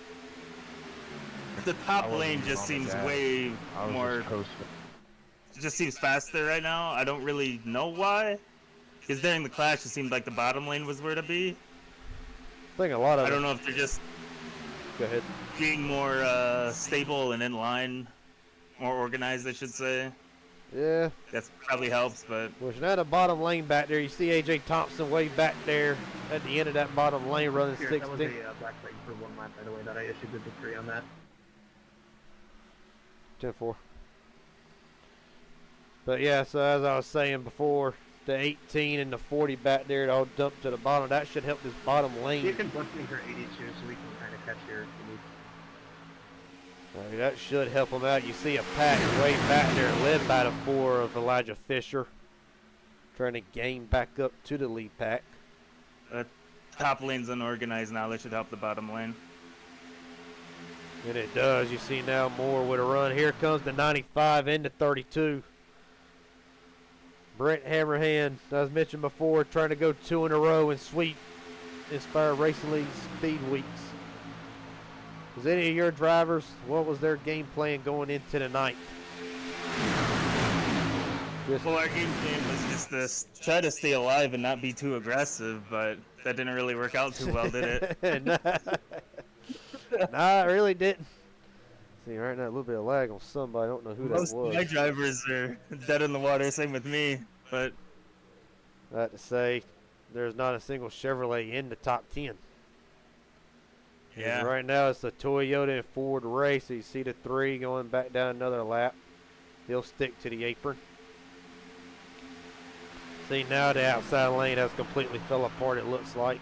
top lane just seems way more. It just seems faster right now. I don't really know why. Because during the clash, it seemed like the bottom lane was where to be. I think a lot of. I don't know if they're just. Go ahead. Being more stable and in line, more organized, I should say. Yeah. That probably helps, but. Well, now the bottom lane back there. You see AJ Thompson way back there at the end of that bottom lane running 16. That was a black flag for 1 lap, by the way, that I issued the decree on that. 10-4. But yeah, so as I was saying before, the 18 and the 40 back there, it all dumped to the bottom. That should help this bottom lane. You can bump me for 82 so we can kind of catch your... That should help them out. You see a pack way back there led by the 4 of Elijah Fisher. Trying to gain back up to the lead pack. Top lane's unorganized now. That should help the bottom lane. And it does. You see now Moore with a run. Here comes the 95 into 32. Brent Hammerhand, as mentioned before, trying to go 2 in a row and sweep Inspire Racing League speed weeks. Was any of your drivers, what was their game plan going into the night? Well, our game plan was just to try to stay alive and not be too aggressive, but that didn't really work out too well, did it? Nah, it really didn't. See, right now, a little bit of lag on somebody. I don't know who Most that was. of my drivers are dead in the water, same with me, but... I have to say, there's not a single Chevrolet in the top 10. Yeah. And right now, it's the Toyota and Ford race. So you see the 3 going back down another lap. He'll stick to the apron. See, now the outside lane has completely fell apart, it looks like.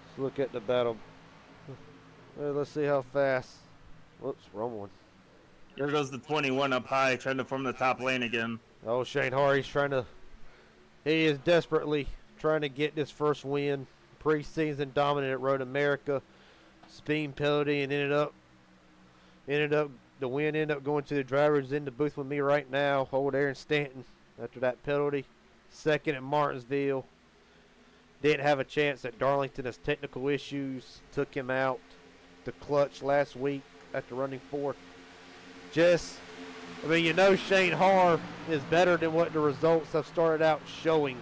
Let's look at the battle. Well, let's see how fast. Whoops, wrong one. There goes the 21 up high, trying to form the top lane again. Oh, Shane Hardy's he is desperately trying to get this first win. Preseason dominant at Road America. Speed penalty and the win ended up going to the drivers in the booth with me right now. Old Aaron Stanton after that penalty. Second at Martinsville. Didn't have a chance at Darlington as technical issues took him out. The clutch last week after running fourth. Shane Har is better than what the results have started out showing.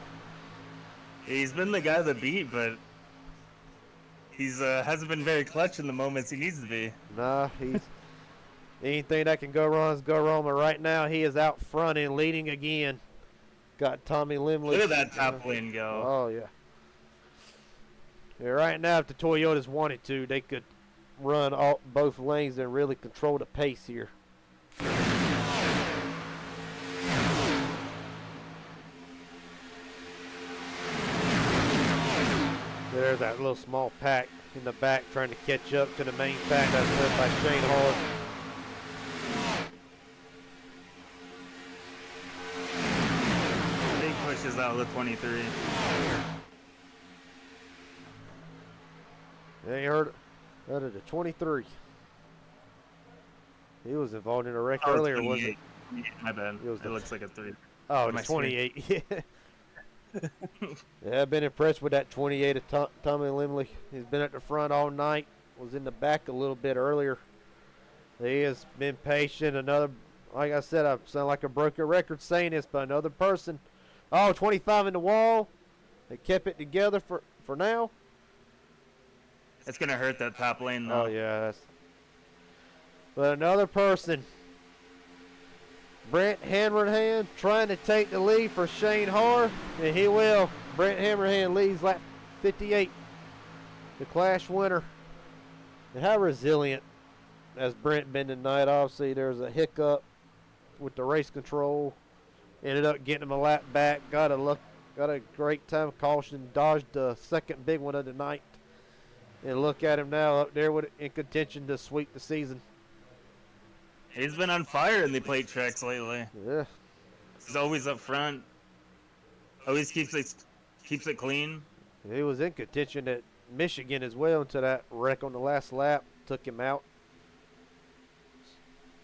He's been the guy to beat, but he's hasn't been very clutch in the moments he needs to be. Nah, he's anything that can go wrong is go wrong. But right now he is out front and leading again. Got Tommy Limley. Look at that top lane go. Oh yeah. Yeah, right now, if the Toyotas wanted to, they could run both lanes and really control the pace here. There's that little small pack in the back trying to catch up to the main pack that's led by Shane Hall. Big pushes out of the 23. They heard out of the 23. He was involved in a wreck earlier, wasn't it? My bad. It looks like a 3. Oh, the 28. Yeah, I've been impressed with that 28 of Tommy Limley. He's been at the front all night. Was in the back a little bit earlier. He has been patient. Like I said, I sound like a broken record saying this, but another person. Oh, 25 in the wall. They kept it together for now. It's going to hurt that top lane, though. Oh, yeah. But another person. Brent Hammerhand trying to take the lead for Shane Har, and he will. Brent Hammerhand leads lap 58. The Clash winner. And how resilient has Brent been tonight? Obviously, there's a hiccup with the race control. Ended up getting him a lap back. Got a great time of caution. Dodged the second big one of the night. And look at him now up there in contention to sweep the season. He's been on fire in the plate tracks lately. Yeah. He's always up front. Always keeps it clean. He was in contention at Michigan as well until that wreck on the last lap took him out.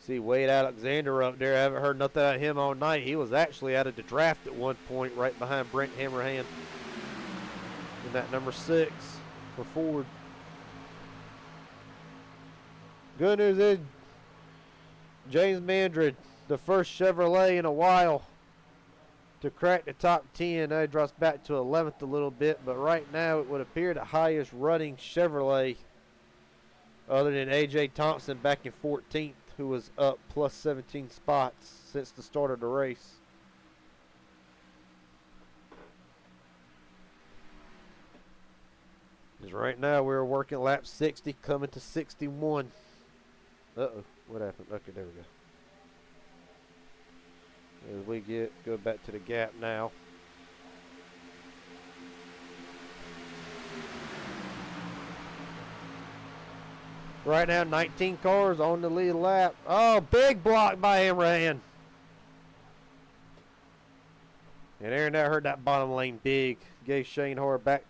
See Wade Alexander up there. I haven't heard nothing out of him all night. He was actually out of the draft at one point right behind Brent Hammerhand in that number 6 for Ford. Good news is James Mandred, the first Chevrolet in a while to crack the top 10. That drops back to 11th a little bit, but right now it would appear the highest running Chevrolet other than A.J. Thompson back in 14th, who was up plus 17 spots since the start of the race. Because right now we're working lap 60, coming to 61. Uh-oh, what happened? Okay, there we go. As we go back to the gap now. Right now, 19 cars on the lead lap. Oh, big block by Hammerhand. And Aaron now heard that bottom lane big. Gave Shane Har back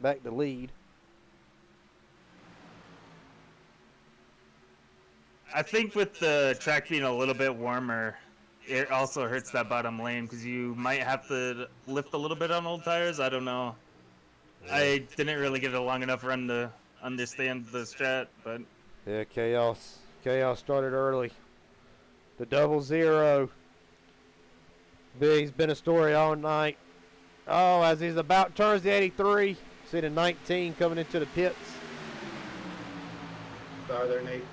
to lead. I think with the track being a little bit warmer, it also hurts that bottom lane because you might have to lift a little bit on old tires. I don't know. I didn't really get a long enough run to understand the strat, but yeah, chaos started early. The 00. Big's been a story all night. Oh, as he's about turns the 83, see the 19 coming into the pits. Sorry there, Nate.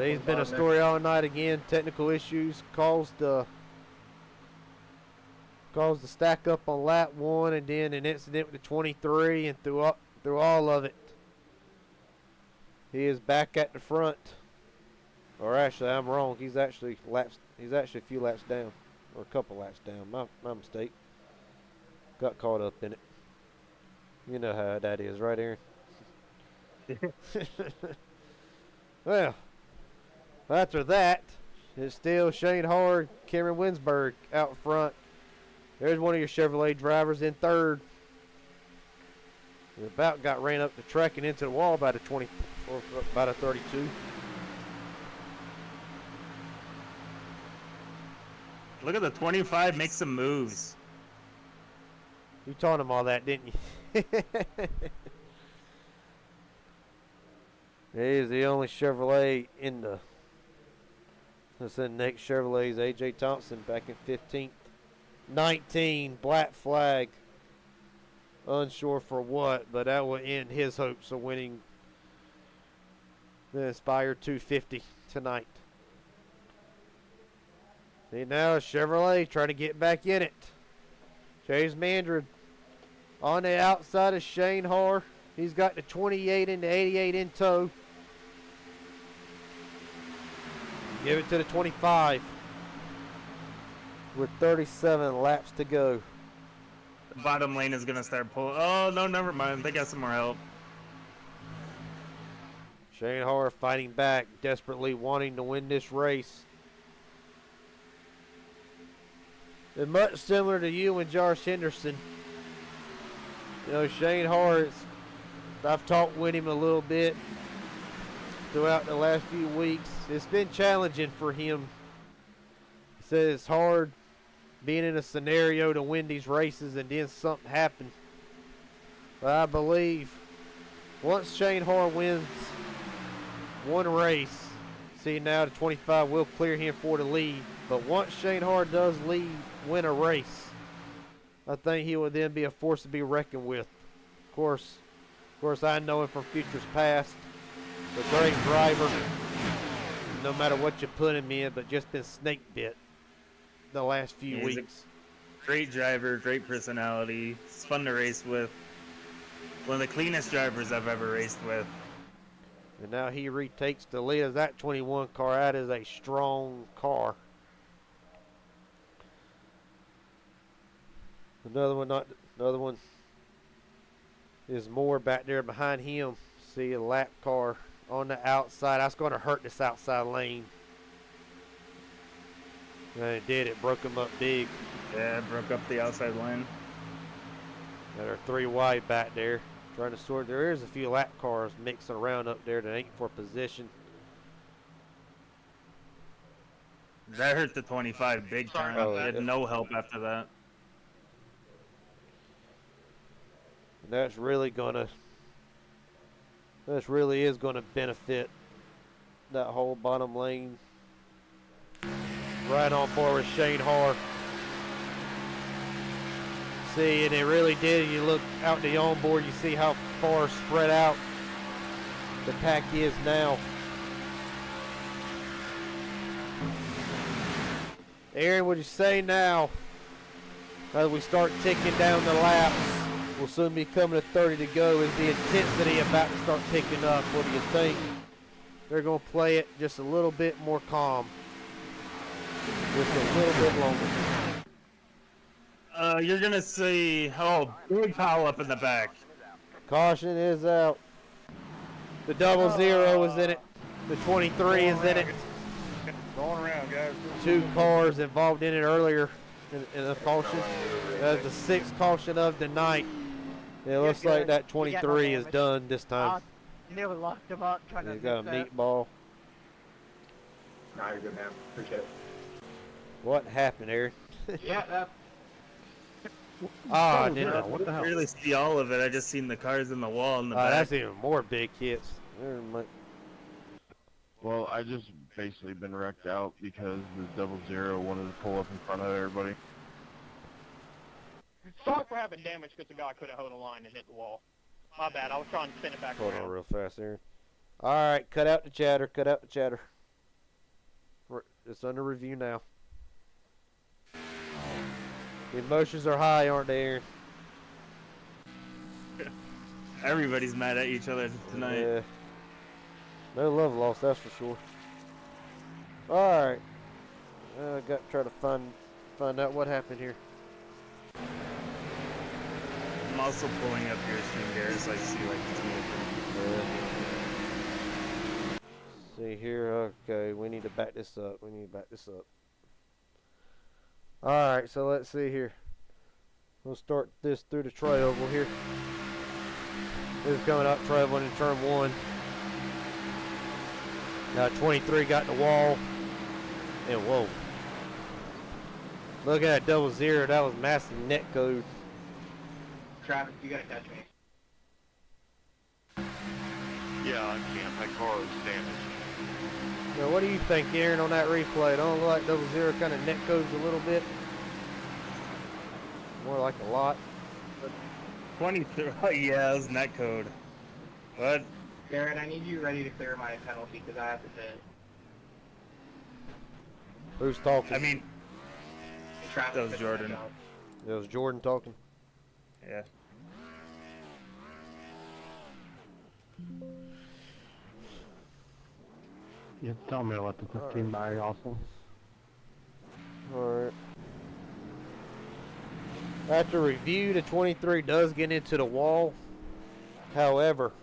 He's been a story all night again. Technical issues caused the stack up on lap 1, and then an incident with the 23, and through all of it, he is back at the front. Or actually, I'm wrong. He's actually a few laps down, or a couple laps down. My mistake. Got caught up in it. You know how that is, right, Aaron? Well, after that, it's still Shane Hard, Cameron Winsberg out front. There's one of your Chevrolet drivers in third. He about got ran up the track and into the wall about a 20 or about a 32. look at the 25 make some moves. You taught him all that, didn't you? He's the only Chevrolet in the. That's the next Chevrolet's AJ Thompson back in 15th. 19, black flag. Unsure for what, but that will end his hopes of winning the Inspire 250 tonight. See, now Chevrolet trying to get back in it. James Mandred on the outside of Shane Har. He's got the 28 and the 88 in tow. Give it to the 25 with 37 laps to go. The bottom lane is going to start pulling. Oh, no, never mind. They got some more help. Shane Har fighting back, desperately wanting to win this race. And much similar to you and Josh Henderson. You know, Shane Har, I've talked with him a little bit throughout the last few weeks. It's been challenging for him. He says it's hard being in a scenario to win these races and then something happen. But I believe once Shane Har wins one race, see now the 25 will clear him for the lead. But once Shane Har does win a race, I think he will then be a force to be reckoned with. Of course, I know him from futures past. A great driver, no matter what you put him in, but just been snake bit the last few weeks. Great driver, great personality. It's fun to race with. One of the cleanest drivers I've ever raced with. And now he retakes the lead of that 21 car. That is a strong car. Another one is more back there behind him. See a lap car on the outside. That's going to hurt this outside lane. And it did. It broke him up big. Yeah, it broke up the outside lane. There are 3 wide back there. Trying to sort. There is a few lap cars mixing around up there that ain't for position. That hurt the 25 big time. He had no help after that. And that's really is gonna benefit that whole bottom lane. Right on board with Shane Har. See, and it really did. You look out the onboard, you see how far spread out the pack is now. Aaron, what you say now as we start ticking down the laps? We'll soon be coming to 30 to go. Is the intensity about to start picking up? What do you think? They're going to play it just a little bit more calm. Just a little bit longer. You're going to see, big pile up in the back. Caution is out. The 00 is in it. The 23 is in it. Going around, guys. 2 cars involved in it earlier in a caution. That's the 6th caution of the night. It looks like that 23 is done this time. Nearly locked him up. He's got a meatball. Nah, you're good, man. Appreciate it. What happened, Aaron? Yeah, that. I I didn't didn't really see all of it. I just seen the cars in the wall in the back. That's even more big hits. Well, I just basically been wrecked out because the 00 wanted to pull up in front of everybody. Sorry for having damage because the guy couldn't hold a line and hit the wall. My bad. I was trying to spin it back Hold around. on real fast, Aaron. All right, cut out the chatter. Cut out the chatter. It's under review now. The emotions are high, aren't they, Aaron? Everybody's mad at each other tonight. Yeah. No love lost, that's for sure. All right. I got to try to find out what happened here. I'm also pulling up your stream here so I see like See here, okay, we need to back this up. Alright, so let's see here. We'll start this through the tri-oval here. This is coming up, traveling in turn 1. Now 23 got the wall. And whoa. Look at that 00, that was massive net code. Travis, you gotta catch me. Yeah, I can't. My car is damaged. Now, what do you think, Aaron, on that replay? Don't look like 00 kind of net codes a little bit? More like a lot. 23. Yeah, it was net code. What? Garrett, I need you ready to clear my penalty because I have to hit. Who's talking? I mean, Travis that was Jordan. It was Jordan talking? Yeah. You tell me to let the 15 by also. Alright. After review, the 23 does get into the wall. However,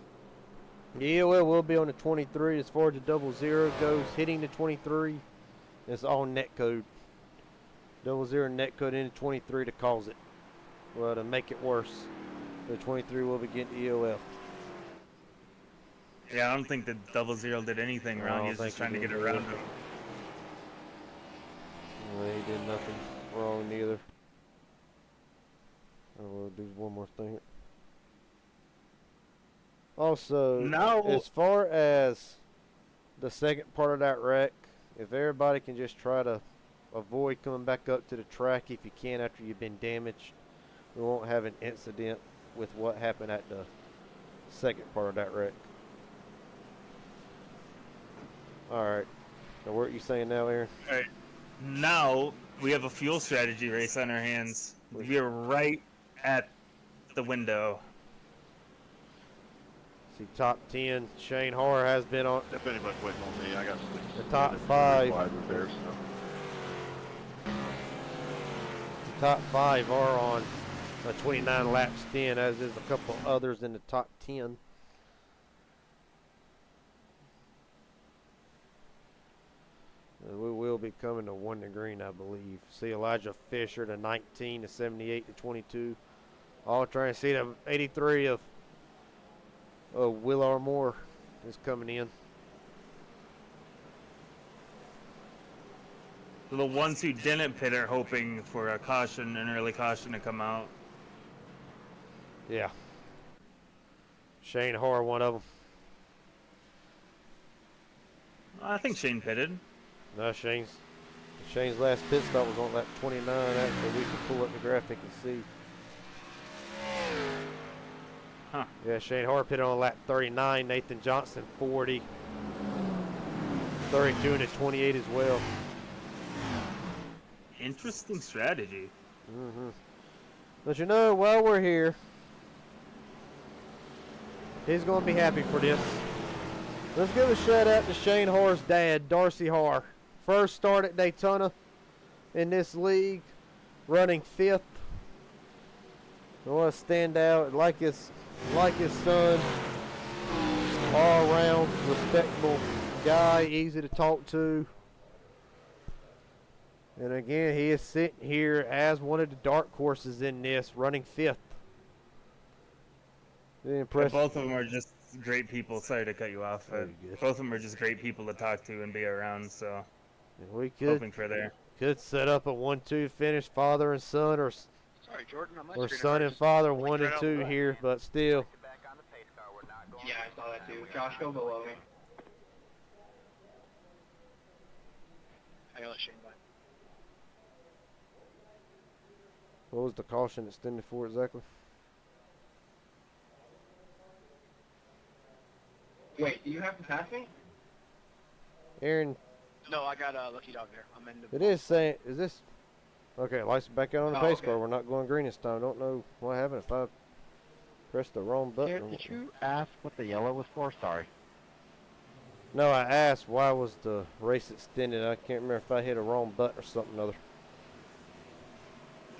the EOL will be on the 23 as far as the 00 goes. Hitting the 23, it's all net code. 00 net code into 23 to cause it. Well, to make it worse, the 23 will be getting EOL. Yeah, I don't think the 00 did anything wrong. He was just trying to get around him. Well, he did nothing wrong neither. I will do one more thing. Also, as far as the second part of that wreck, if everybody can just try to avoid coming back up to the track if you can after you've been damaged, we won't have an incident with what happened at the second part of that wreck. Alright. Now, what are you saying now, Aaron? Alright. Now, we have a fuel strategy race on our hands. We are right at the window. See, top 10. Shane Hoare has been on. If anybody's waiting on me, I got the top 5. There, so. The top 5 are on a 29 lap stint, as is a couple others in the top 10. We will be coming to 1 to green, I believe. See Elijah Fisher to 19 to 78 to 22. All trying to see the 83 of Will R. Moore is coming in. So the ones who didn't pit are hoping for a caution, an early caution to come out. Yeah. Shane Hoare, one of them. I think Shane pitted. No, Shane's last pit stop was on lap 29. Actually, we can pull up the graphic and see. Huh. Yeah, Shane Hoare pitted on lap 39. Nathan Johnson 40. 32 and a 28 as well. Interesting strategy. Mm-hmm. But you know, while we're here, he's going to be happy for this. Let's give a shout out to Shane Hoare's dad, Darcy Hoare. First start at Daytona in this league, running 5th. I want to stand out like his son. All around respectable guy, easy to talk to. And again, he is sitting here as one of the dark horses in this, running 5th. Both of them are just great people. Sorry to cut you off. Both of them are just great people to talk to and be around. So we hoping for there. Could set up a 1-2 finish, father and son, or Sorry, Jordan, on my or screen, son I and just father blinked 1 and right out 2 the here, but still. Yeah, I saw that too. Josh, go below me. I gotta let Shane by. What was the caution extended for exactly? Wait, do you have to pass me? Aaron, No, I got a lucky dog there. I'm in the. it is saying, is this? Okay, lights back out on the Oh, pace okay. car. We're not going green this time. Don't know what happened if I pressed the wrong button. Garrett, did you ask what the yellow was for? Sorry. No, I asked why was the race extended. I can't remember if I hit a wrong button or something or other.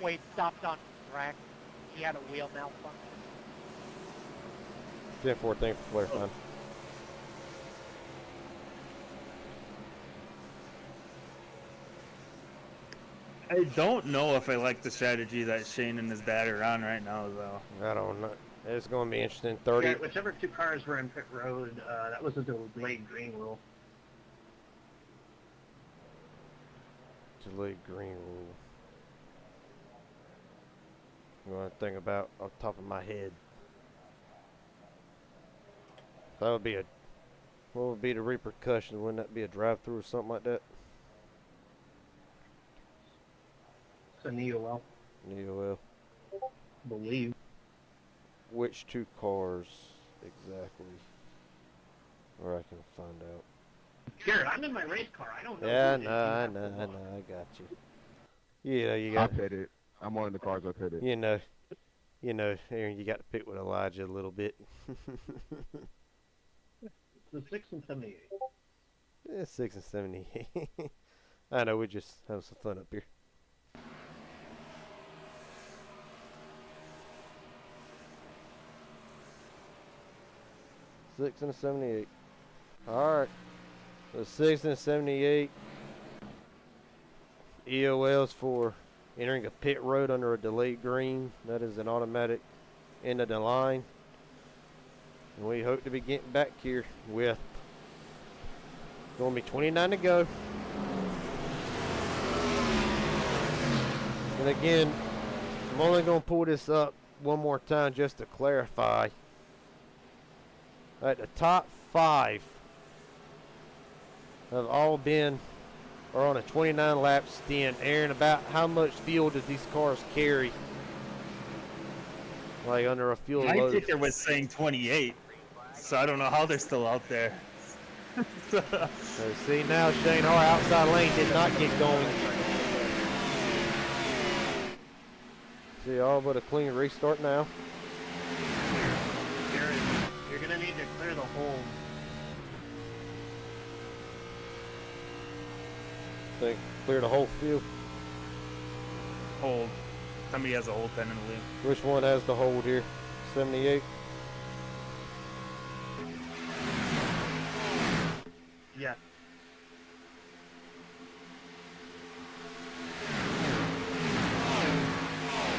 Wade stopped on track. He had a wheel malfunction. 10-4, thank you for clarifying. I don't know if I like the strategy that Shane and his dad are on right now, though. I don't know. It's going to be interesting. 30. Yeah, whichever two cars were in pit road, that was a delayed green rule. Delayed green rule. You want to think about off the top of my head? That would be a. What would be the repercussion? Wouldn't that be a drive-through or something like that? It's an EOL, NEOL. believe. Which two cars exactly? Or I can find out. Garrett, I'm in my race car. I don't know. Yeah, who I did know, that I before. know, I got you. Yeah, you I got. pit it. I'm one of the cars I pit it. You know, Aaron, you got to pick with Elijah a little bit. The 6 and 78. Yeah, 6 and 78. I know, we're just having some fun up here. Six and a 78. All right. So 6 and a 78. EOLs for entering a pit road under a delayed green. That is an automatic end of the line. And we hope to be getting back here with going to be 29 to go. And again, I'm only going to pull this up one more time just to clarify. The top 5 have all been or on a 29 lap stint. Aaron, about how much fuel did these cars carry? Like under a fuel My load? ticker was saying 28, so I don't know how they're still out there. So see now Shane Hart outside lane did not get going. See all but a clean restart now. Garrett, you're going to need to clear the hole. Think clear the whole field. Hold. Somebody has a hold pen in the lead. Which one has the hold here? 78. Yeah.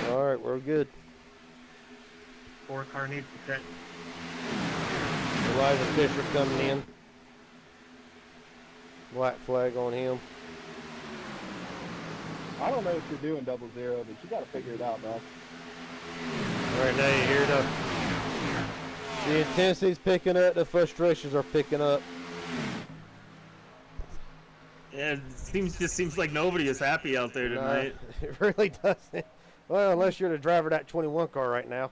All right, we're good. 4 car needs to pit. Elijah Fisher coming in. Black flag on him. I don't know what you're doing, 00, but you got to figure it out, man. All right, now you hear the intensity's picking up, the frustrations are picking up. Yeah, it just seems like nobody is happy out there tonight. It really doesn't. Well, unless you're the driver of that 21 car right now.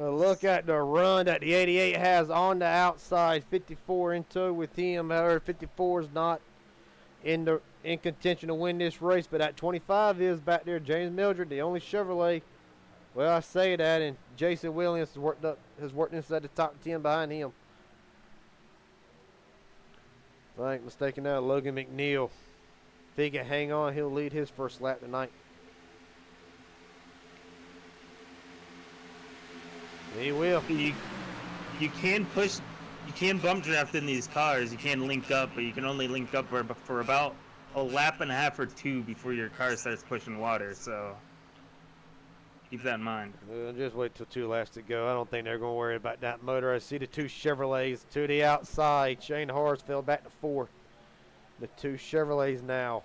Look at the run that the 88 has on the outside, 54 in tow with him. However, 54 is not in contention to win this race, but that 25 is back there. James Mildred, the only Chevrolet. Well, I say that, and Jason Williams has worked inside the top 10 behind him. If I ain't mistaken now, Logan McNeil. If he can hang on, he'll lead his first lap tonight. He will. You can push, you can bump draft in these cars. You can link up, but you can only link up for about a lap and a half or 2 before your car starts pushing water. So keep that in mind. Just wait till 2 laps to go. I don't think they're going to worry about that motor. I see the 2 Chevrolets to the outside. Shane Hars fell back to 4th. The 2 Chevrolets now.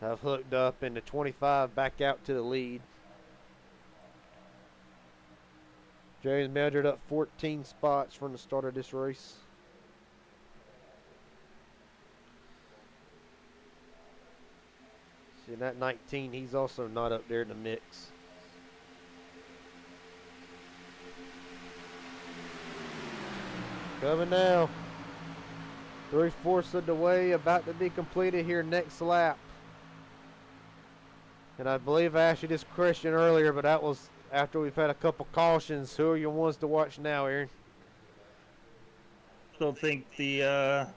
have hooked up, and the 25 back out to the lead. James measured up 14 spots from the start of this race. See, that 19, he's also not up there in the mix. Coming now. 3/4 of the way, about to be completed here next lap. And I believe I asked you this question earlier, but that was after we've had a couple cautions. Who are your ones to watch now, Aaron? Still think the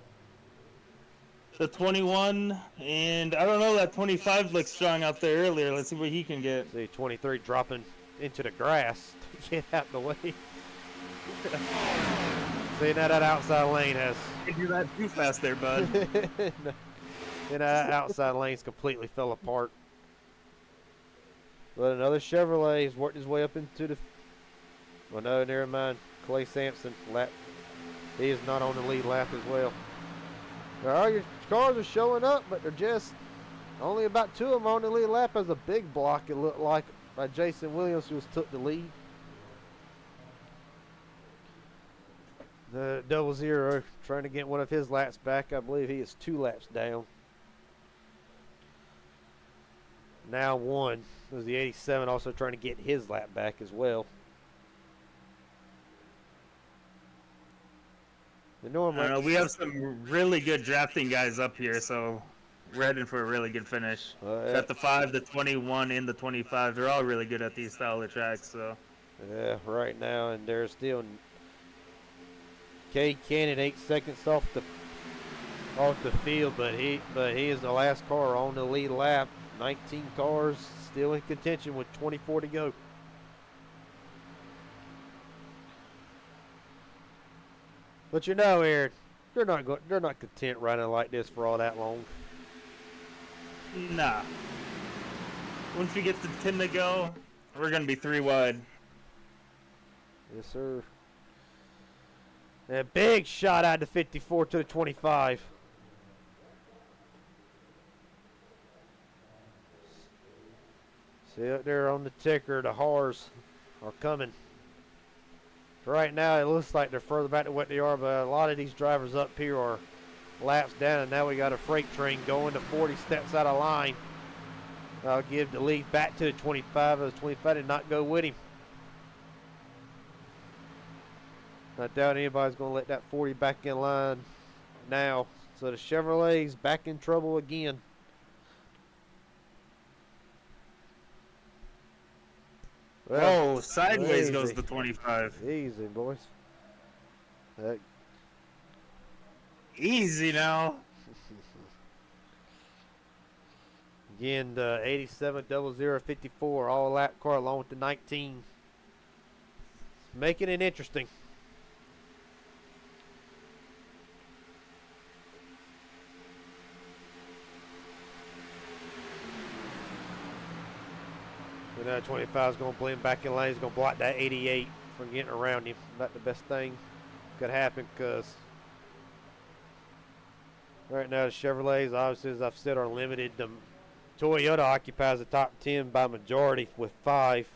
21, and I don't know, that 25 looked strong out there earlier. Let's see what he can get. See 23 dropping into the grass to get out of the way. See, now that outside lane has... You do that too fast there, bud. And that outside lane's completely fell apart. But another Chevrolet has worked his way up into the... Well, no, never mind. Clay Sampson lap. He is not on the lead lap as well. Now, your cars are showing up, but they're just only about 2 of them on the lead lap. As a big block, it looked like, by Jason Williams, who took the lead. The 00 trying to get one of his laps back. I believe he is 2 laps down. Now 1. There's the 87 also trying to get his lap back as well. We have some really good drafting guys up here, so we're heading for a really good finish. Got the 5, the 21, and the 25. They're all really good at these style of tracks. So yeah, right now, and they're still Cade Cannon 8 seconds off the field, but he is the last car on the lead lap. 19 cars still in contention with 24 to go. But you know, Aaron, they're not content running like this for all that long. nah. Once we get to 10 to go, we're gonna be 3 wide. Yes, sir. And a big shot out of 54 to the 25. See up there on the ticker, the Haars are coming. Right now, it looks like they're further back than what they are, but a lot of these drivers up here are laps down, and now we got a freight train going to 40 steps out of line. I'll give the lead back to the 25, as 25 did not go with him. I doubt anybody's going to let that 40 back in line now. So the Chevrolet's back in trouble again. Well, oh, sideways easy. Goes the 25. Easy, boys. Easy now. Again, the 87 0054 all lap car along with the 19. Making it interesting. And that 25 is going to blend back in lane. He's going to block that 88 from getting around him. Not the best thing could happen, because right now the Chevrolets, obviously, as I've said, are limited. The Toyota occupies the top 10 by majority with 5.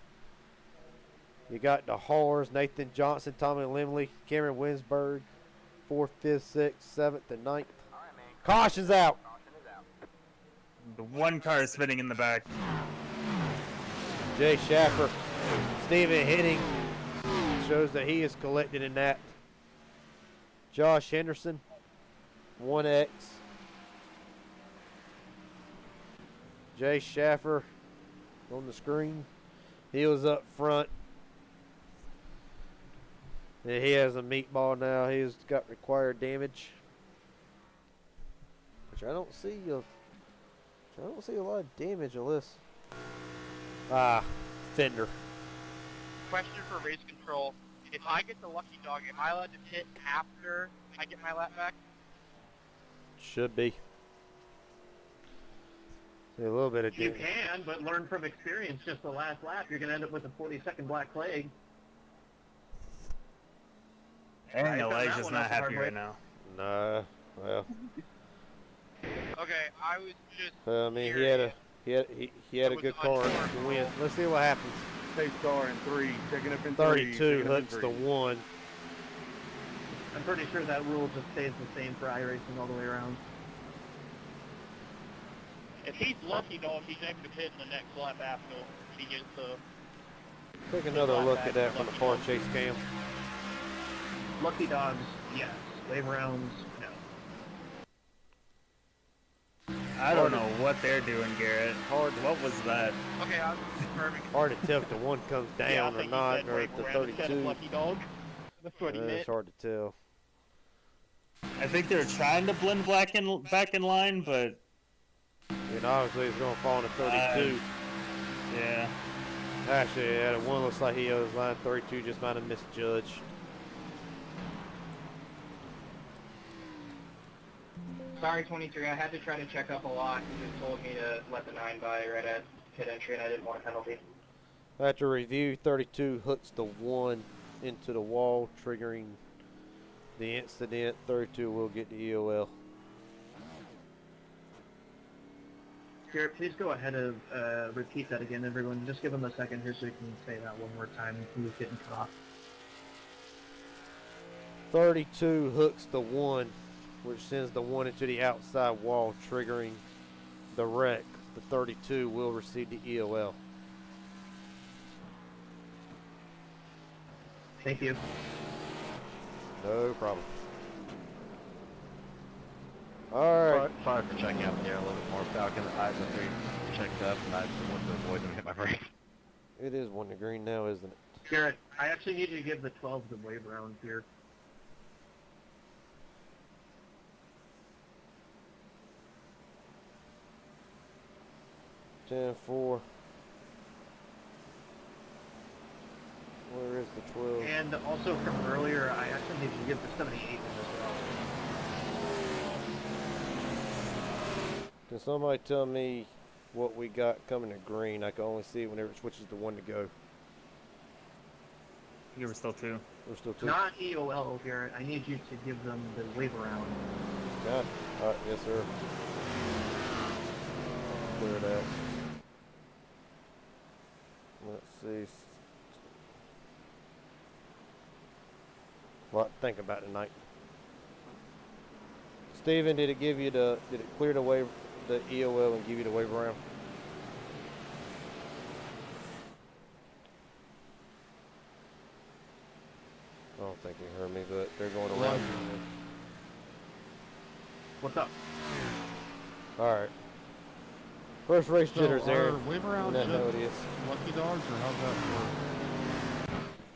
You got the Haars, Nathan Johnson, Tommy Limley, Cameron Winsberg, 4th, 5th, 6th, 7th, and 9th. Caution's out. The one car is spinning in the back. Jay Schaffer, Steven Henning shows that he is collected in that. Josh Henderson, 1X. Jay Schaffer on the screen. He was up front. And he has a meatball now. He's got required damage, which I don't see a lot of damage unless fender. Question for race control: if I get the lucky dog, am I allowed to pit after I get my lap back? Should be. A little bit of You damage. can, but learn from experience. Just the last lap, you're going to end up with a 40-second black flag. And Elijah's not happy right now. No, well. Okay, I was just. I mean, he had a good car to win. Let's see what happens. Pace car in 3, taking up in 32 hooks the 1. I'm pretty sure that rule just stays the same for iRacing all the way around. If he's lucky, though, if he's able to pit in the next lap after he gets the. Take another look at that from the far chase cam. Lucky dogs, yes. Wave rounds, no. I don't know what they're doing, Garrett. What was that? Okay, I was confirming. Hard to tell if the 1 comes down or not, or if the 32. Lucky dog. That's what he meant. It's hard to tell. I think they're trying to blend back in line, but And obviously it's going to fall into 32. Yeah. Actually, yeah, the 1 looks like he owes line. 32 just might have misjudged. Sorry, 23. I had to try to check up a lot. He just told me to let the 9 by right at pit entry, and I didn't want a penalty. After review, 32 hooks the 1 into the wall, triggering the incident. 32 will get the EOL. Garrett, please go ahead and repeat that again, everyone. Just give him a second here so you can say that one more time. He was getting cut off. 32 hooks the 1, which sends the 1 into the outside wall, triggering the wreck. The 32 will receive the EOL. Thank you. No problem. Alright. Sorry for checking out there a little bit more. Falcon, I was 3 checked up, and I just wanted to avoid them hit my brake. It is 1 to green now, isn't it? Garrett, I actually need you to give the 12 the wave round here. Ten four. Where is the 12? And also from earlier, I actually need you to give the 78 one as well. Can somebody tell me what we got coming to green? I can only see it whenever it switches to 1 to go. You were still 2. We're still 2. Not EOL, Garrett. I need you to give them the wave around. Got it. Alright, yes sir. Clear that. Let's see. What to think about tonight. Steven, did it clear the wave, the EOL, and give you the wave around? I don't think he heard me, but they're going around. What's up? Alright. First race jitters there. Wave around That's how it is. Lucky dogs, or how's that work?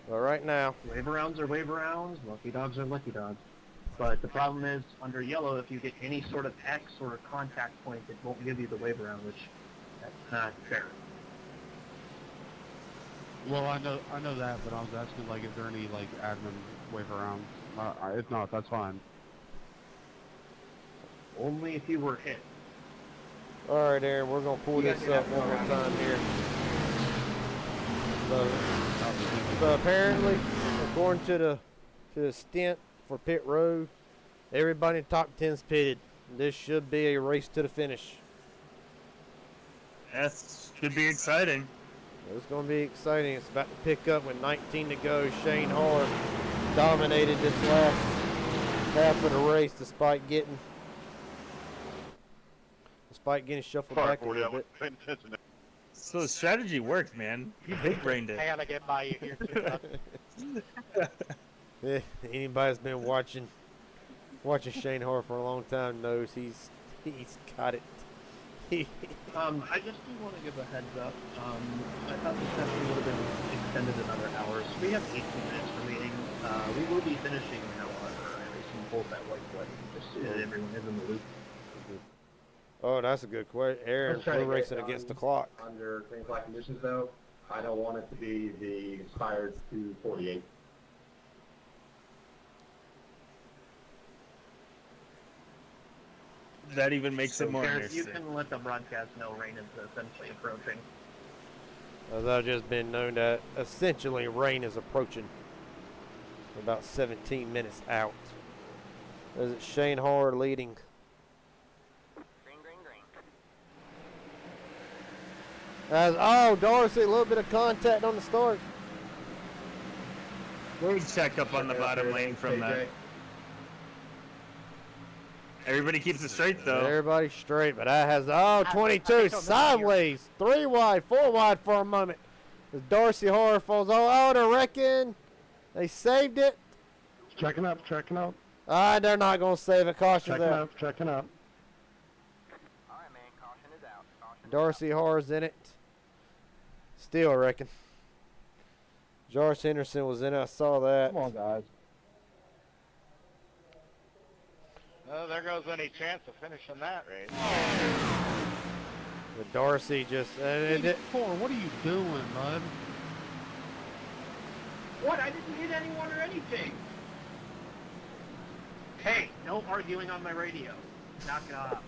Well, right now. Wave arounds are wave arounds, lucky dogs are lucky dogs. But the problem is, under yellow, if you get any sort of X or a contact point, it won't give you the wave around, which that's not fair. Well, I know that, but I was asking, like, is there any, like, admin wave around? If not, that's fine. Only if you were hit. Alright, Aaron, we're going to pull this up one more time here. So apparently, according to the stint for pit road, everybody in the top 10's pitted. This should be a race to the finish. That should be exciting. It's going to be exciting. It's about to pick up with 19 to go. Shane Harr dominated this last half of the race despite getting shuffled back a little bit. So the strategy worked, man. You big-brained it. I gotta get by you here too. Yeah, anybody that's been watching Shane Harr for a long time knows he's got it. I just do want to give a heads up. I thought the session would have been extended another hour, so we have 18 minutes remaining. We will be finishing now on racing both at Whitewood, just so that everyone is in the loop. Oh, that's a good question. Aaron, we're racing against the clock. Under green flag conditions, though, I don't want it to be the expired 248. That even makes it more You interesting. can let the broadcast know rain is essentially approaching. As I've just been known that essentially rain is approaching. About 17 minutes out. Is it Shane Harr leading? Oh, Darcy, a little bit of contact on the start. Great check up on the bottom lane from that. Everybody keeps it straight, though. Everybody straight, but that has, 22 sideways. 3 wide, 4 wide for a moment. As Darcy Horror falls, they're wrecking. They saved it. Checking up, checking up. They're not going to save it. Caution's Checking out. up, checking up. Alright, man. Caution is out. Caution Darcy Horror's in it. Still, I reckon. Josh Henderson was in it. I saw that. Come on, guys. Oh, there goes any chance of finishing that race. But Darcy just... What are you doing, bud? What? I didn't hit anyone or anything. Hey, no arguing on my radio. Knock it off.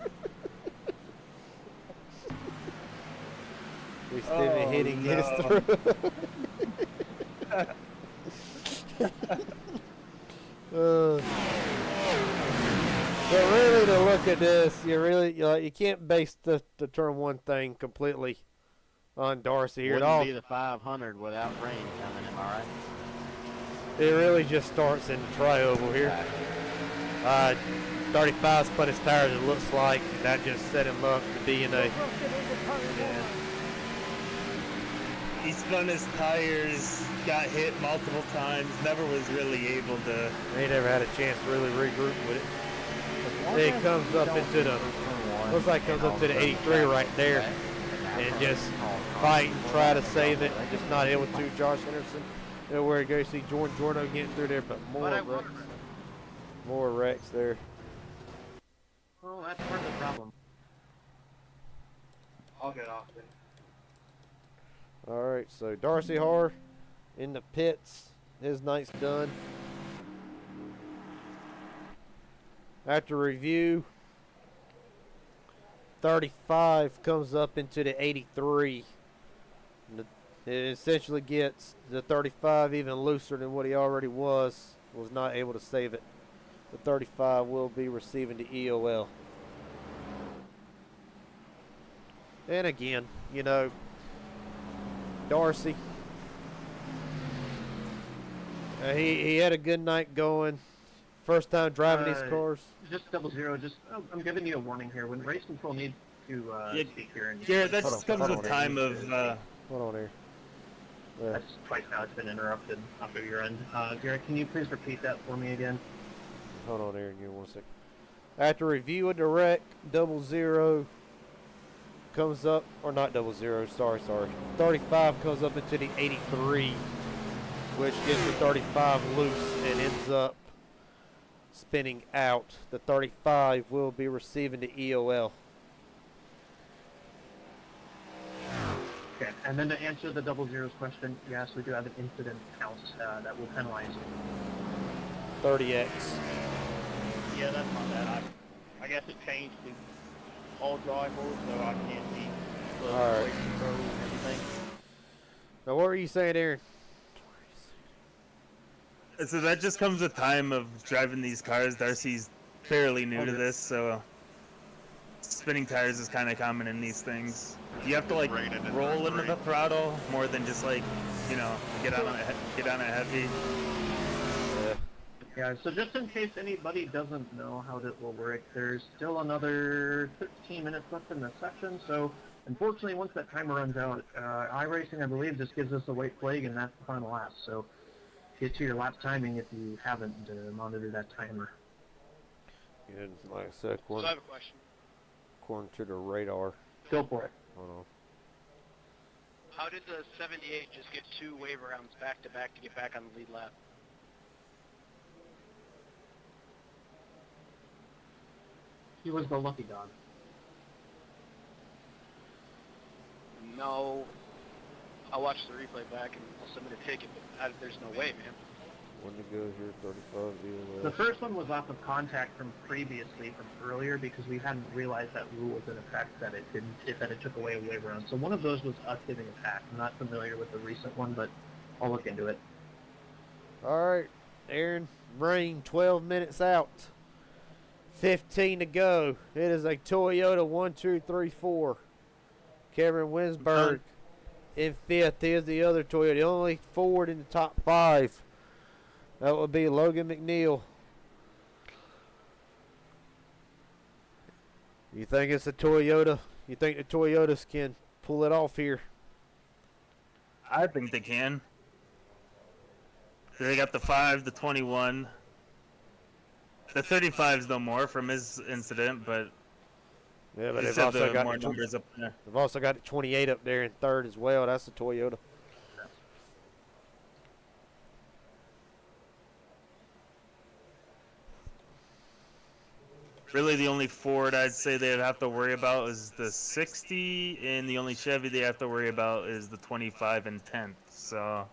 We still been hitting his through. But really, to look at this, you can't base the turn one thing completely on Darcy here at all. Wouldn't be the 500 without rain coming, am I right? It really just starts in the tri-oval here. 35 spun his tires, it looks like. That just set him up to be in a... Yeah. He spun his tires, got hit multiple times, never was really able to... He never had a chance to really regroup with it. It comes up into the... Looks like it comes up to the 83 right there. And just fight and try to save it. Just not able to. Josh Henderson, where he goes, see Jordan Jordan getting through there, but more wrecks. More wrecks there. Well, that's part of the problem. I'll get off it. Alright, so Darcy Har in the pits. His night's done. After review, 35 comes up into the 83. It essentially gets the 35 even looser than what he already was. Was not able to save it. The 35 will be receiving the EOL. And again, Darcy, he had a good night going. First time driving these cars. Just 00. I'm giving you a warning here. When race control needs to speak here, and that just comes with time of. Hold on here. That's twice now it's been interrupted off of your end. Garrett, can you please repeat that for me again? Hold on here, give me 1 second. After review of the wreck, 00 comes up, or not 00, sorry. 35 comes up into the 83, which gets the 35 loose and ends up spinning out. The 35 will be receiving the EOL. Okay, and then to answer the 00's question, yes, we do have an incident count that will penalize you. 30x. Yeah, that's not bad. I guess it changed to all drivable, so I can't see the Alright. brake control and everything. Now, what were you saying, Aaron? So that just comes with time of driving these cars. Darcy's fairly new to this, so spinning tires is kind of common in these things. You have to roll into the throttle more than just get on it heavy. Yeah, so just in case anybody doesn't know how this will work, there's still another 13 minutes left in the session, so unfortunately once that timer runs out, iRacing I believe just gives us a white flag and that's the final lap, so get to your lap timing if you haven't monitored that timer. Good, like I said, So I have a question. according to the radar. Go for it. Hold on. How did the 78 just get 2 wave rounds back to back to get back on the lead lap? He was the lucky dog. No. I'll watch the replay back and I'll submit a ticket, but there's no way, man. When to go here, 35 EOL. The first one was off of contact from previously, from earlier, because we hadn't realized that rule was in effect, that it took away a wave round. So one of those was us giving a pack. I'm not familiar with the recent one, but I'll look into it. Alright, Aaron, rain 12 minutes out. 15 to go. It is a Toyota 1, 2, 3, 4. Cameron Winsberg in fifth is the other Toyota. The only Ford in the top 5. That would be Logan McNeil. You think it's a Toyota? You think the Toyotas can pull it off here? I think they can. They got the 5, the 21. The 35's no more from his incident, but yeah, but he they've said also the got more numbers up there. They've also got the 28 up there in third as well. That's the Toyota. Really, the only Ford I'd say they'd have to worry about is the 60, and the only Chevy they have to worry about is the 25 and 10th. So.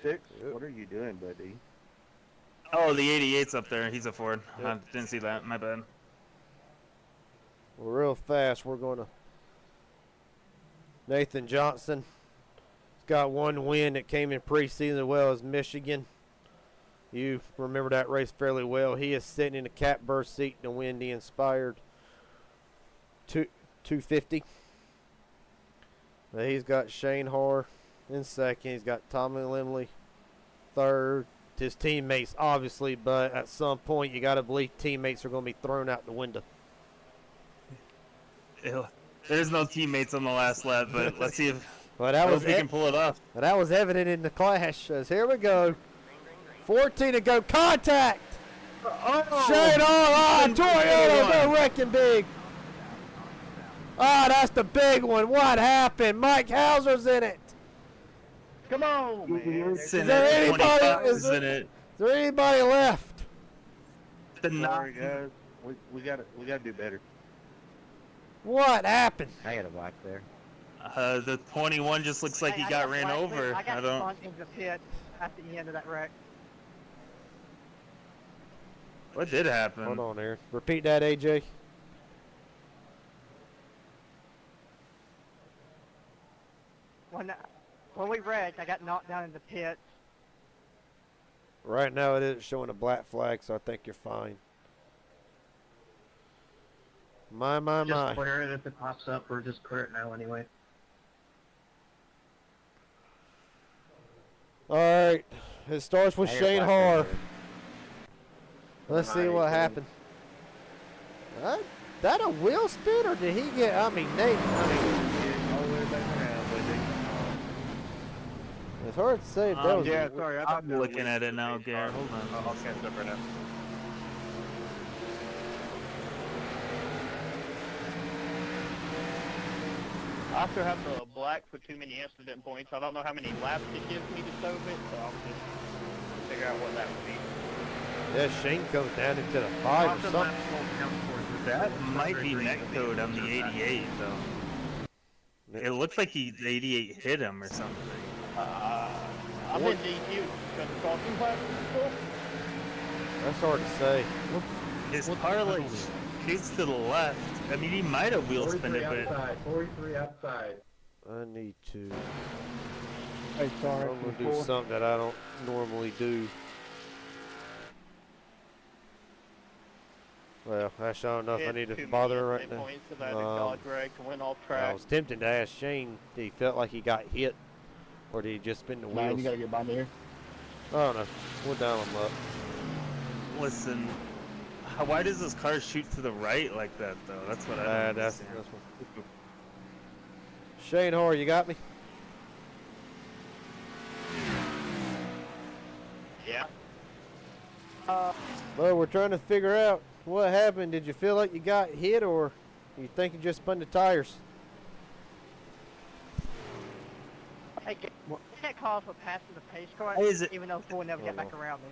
Six, what are you doing, buddy? Oh, the 88's up there. He's a Ford. I didn't see that. My bad. Well, real fast, we're going to Nathan Johnson. He's got one win that came in preseason as well as Michigan. You remember that race fairly well. He is sitting in the catbird seat to win the Inspired 250. Now he's got Shane Harr in second. He's got Tommy Limley third. His teammates, obviously, but at some point you got to believe teammates are going to be thrown out the window. There's no teammates on the last lap, but let's see if well, that was we can pull it off. Well, that was evident in the clash. As here we go. 14 to go. Contact. Oh, Shane Harr. Toyota go wrecking big. That's the big one. What happened? Mike Hauser's in it. Come on, man. Is there anybody left? Sorry, guys. We gotta do better. What happened? I got a black there. The 21 just looks like he got ran over. I got I don't. spun into the pit at the end of that wreck. What did happen? Hold on there. Repeat that, AJ. When we wrecked, I got knocked down in the pit. Right now it is showing a black flag, so I think you're fine. My. Just clear it if it pops up, or just clear it now anyway. All right. It starts with Shane Harr. Let's see what happened. That a wheel spin, or did he get? Nate. It's hard to say. Yeah, sorry. I'm looking at it now, Garrett. Hold on. I'll catch up right now. I still have the black for too many incident points. I don't know how many laps it gives me to stove it, so I'll just figure out what that would be. Yeah, Shane comes down into the 5 or something. That might be neck code on the 88, though. It looks like the 88 hit him or something. I'm in DQ because the crossing class is full. That's hard to say. His car like shoots to the left. I mean, he might have wheel spinned it, but 43 outside. I need to. Hey, sorry. I'm gonna do something that I don't normally do. Well, actually, I don't know if I need to bother right now. I was tempted to ask Shane. He felt like he got hit, or did he just spin the wheels? Man, you gotta get by me here. I don't know. We'll dial him up. listen. Why does this car shoot to the right like that, though? That's what I don't understand. That's what... Shane Harr, you got me? Yeah. Well, we're trying to figure out what happened. Did you feel like you got hit, or you think you just spun the tires? Hey, can't call for passing the pace car, even though Ford never get back around me.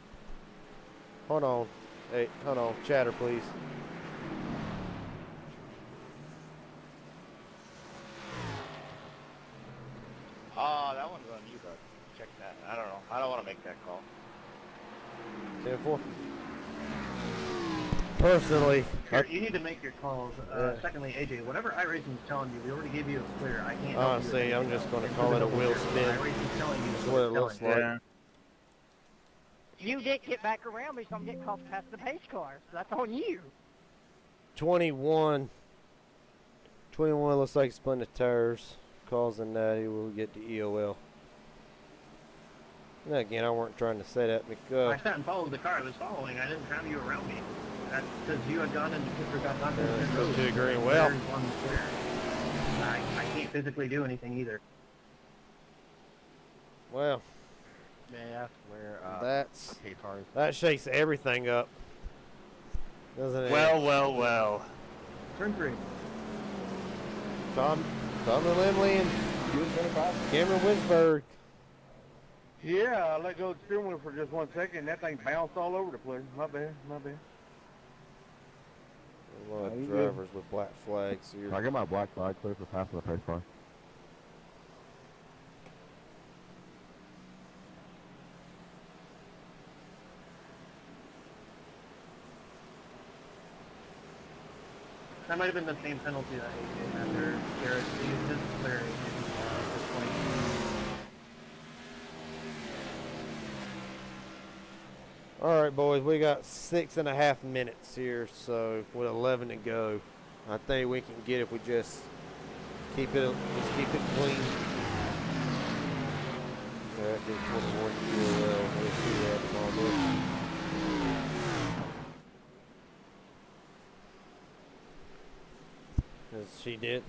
Hold on. Hey, hold on. Chatter, please. That one's on you, bud. Check that. I don't know. I don't want to make that call. 10-4. Personally, Here, you need to make your calls. Secondly, AJ, whatever iRacing's telling you, we already gave you a clear. I can't. Honestly, I'm just going to call it a wheel spin. iRacing's telling you That's what it looks like. Yeah. You didn't get back around me, so I'm getting called past the pace car. So that's on you. 21 looks like spun the tires. causing that, he will get the EOL. And again, I weren't trying to say that because I sat and followed the car I was following. I didn't have you around me. That's because you had gone and the kicker got knocked into the road. to the green. Well, I can't physically do anything either. Well, may I ask where that shakes everything up, doesn't it? Well. Turn 3. Tommy Limley and Cameron Winsberg. Yeah, I let go of the steering wheel for just 1 second. That thing bounced all over the place. My bad. A lot of drivers with black flags here. I got my black flag clear for passing the first car. That might have been the same penalty that AJ had there. Garrett, he was just clearing at this point. All right, boys, we got 6.5 minutes here, so with 11 to go, I think we can get if we just keep it clean. That did 21 EOL. We'll see that tomorrow. She did.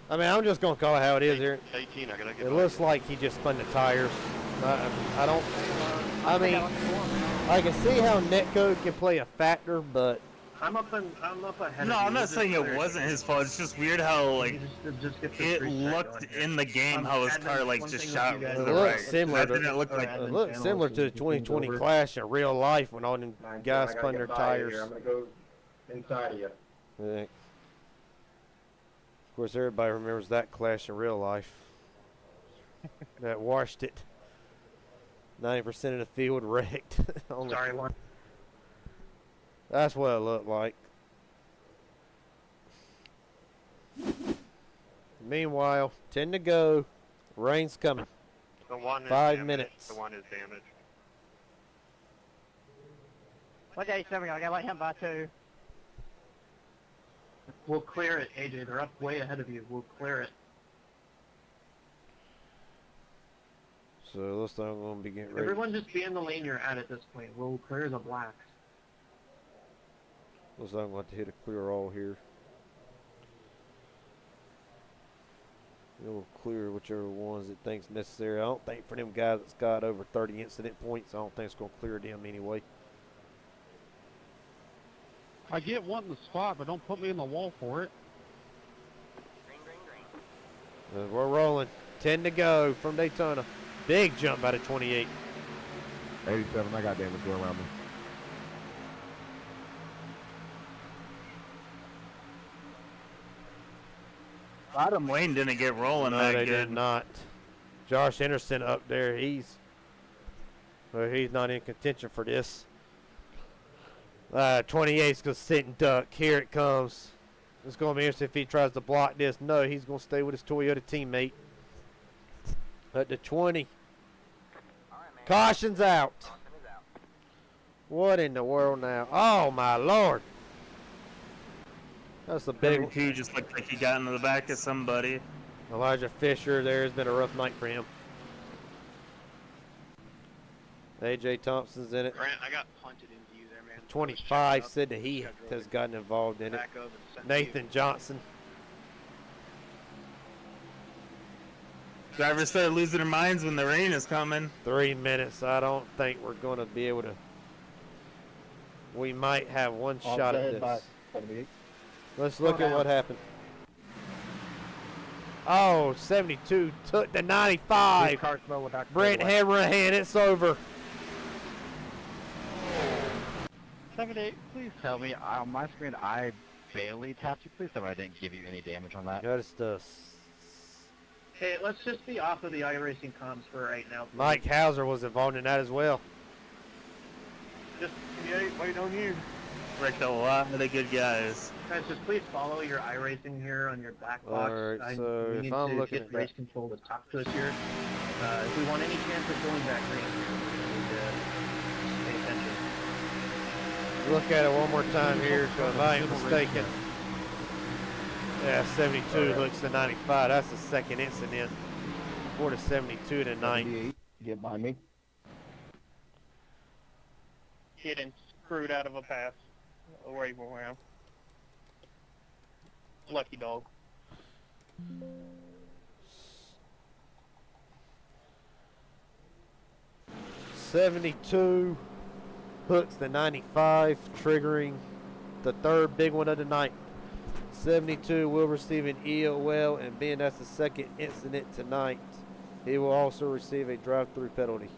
I mean, I'm just gonna call it how it is here. 18, I gotta get It looks like he just spun the tires. I mean, I can see how netcode can play a factor, but I'm up ahead. No, of you. I'm not saying it wasn't his fault. It's just weird how like just get it looked in the game how his car like just shot to the it right. looks similar. That didn't look like It looks similar to the 2020 Clash in real life when all them guys spun their tires. I'm gonna go inside of you. Yeah. Of course, everybody remembers that Clash in real life. That washed it. 90% of the field wrecked. Sorry, one. That's what it looked like. Meanwhile, 10 to go. Rain's coming. The one is 5 damaged. minutes. The one is damaged. What day 7? I gotta let him by 2. We'll clear it, AJ. They're up way ahead of you. We'll clear it. So it looks like I'm going to be getting ready. Everyone just be in the lane you're at this point. We'll clear the blacks. Looks like I'm going to have to hit a clear all here. We'll clear whichever ones it thinks necessary. I don't think for them guys that's got over 30 incident points, I don't think it's going to clear them anyway. I get one in the spot, but don't put me in the wall for it. We're rolling. 10 to go from Daytona. Big jump out of 28. 87, I got damage going around me. Bottom lane didn't get rolling No, that they good. did not. Josh Anderson up there, he's not in contention for this. 28's going to sit and duck. Here it comes. It's going to be interesting if he tries to block this. No, he's going to stay with his Toyota teammate. At the 20. Caution's out. What in the world now? Oh, my Lord. That's a big one. 32 just looked like he got into the back of somebody. Elijah Fisher, there's been a rough night for him. AJ Thompson's in it. Grant, I got punted into you there, man. 25 said that he has gotten involved in it. Back up and sent Nathan Johnson. Drivers start losing their minds when the rain is coming. 3 minutes. I don't think we're going to be able to. We might have one shot at this. Let's look at what happened. Oh, 72 took the 95. Brent Hanrahan, it's over. 78, please tell me, on my screen I barely tapped you. Please tell me I didn't give you any damage on that. Just Hey, let's just be off of the iRacing comms for right now. Please. Mike Hauser was involved in that as well. Just wait on you. Wrecked a lot of the good guys. Guys, just please follow your iRacing here on your black box. Alright, so we if need I'm to looking get at race that. control to talk to us here. If we want any chance of going back green, we need to pay attention. Look at it one more time here, so if I ain't mistaken. Yeah, 72 hooks to 95. That's the second incident. 4 to 72 tonight. 78. Get by me. Getting screwed out of a pass away from him. Lucky dog. 72 hooks to 95, triggering the third big one of the night. 72 will receive an EOL, and being that's the second incident tonight, he will also receive a drive-through penalty.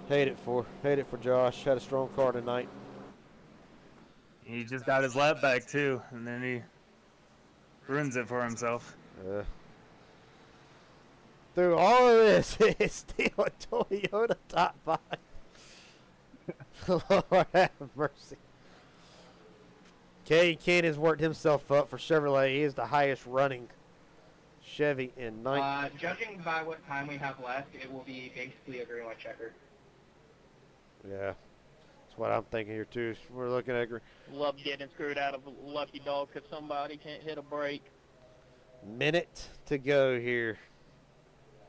Hate it for Josh. Had a strong car tonight. He just got his lap back too, and then he ruins it for himself. Through all of this, it's still a Toyota top 5. Lord have mercy. Kay Cannon's worked himself up for Chevrolet. He is the highest running Chevy in 9. Judging by what time we have left, it will be basically a green light checker. Yeah, that's what I'm thinking here too. We're looking at Love getting screwed out of a lucky dog because somebody can't hit a brake. minute to go here.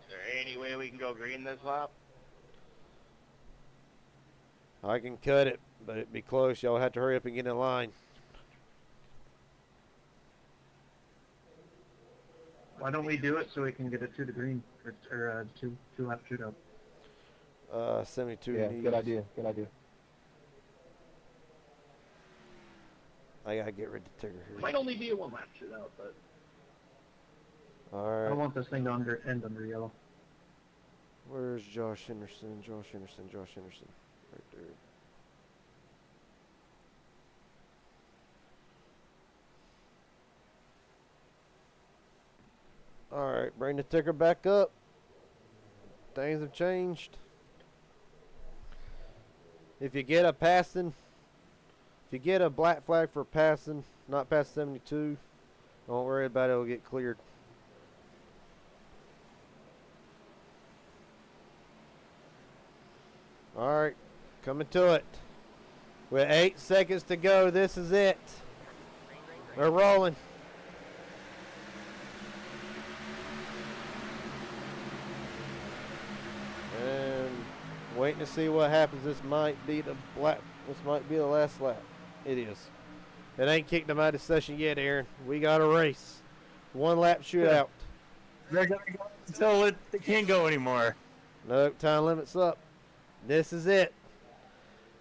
Is there any way we can go green this lap? I can cut it, but it'd be close. Y'all have to hurry up and get in line. Why don't we do it so we can get a 2 to green or a two lap shootout? 72. Yeah, needs. good idea. Good idea. I gotta get rid of Tigger here. Might only be a 1 lap shootout, but All I right. don't want this thing to end under yellow. Where's Josh Henderson? Josh Henderson. Right there. All right, bring the ticker back up. Things have changed. If you get a black flag for passing, not past 72, don't worry about it, it'll get cleared. All right, coming to it. With 8 seconds to go, this is it. They're rolling. And waiting to see what happens. This might be the last lap. It is. It ain't kicked them out of session yet, Aaron. We got a race. 1 lap shootout. They're gonna go until they can't go anymore. Nope, time limit's up. This is it.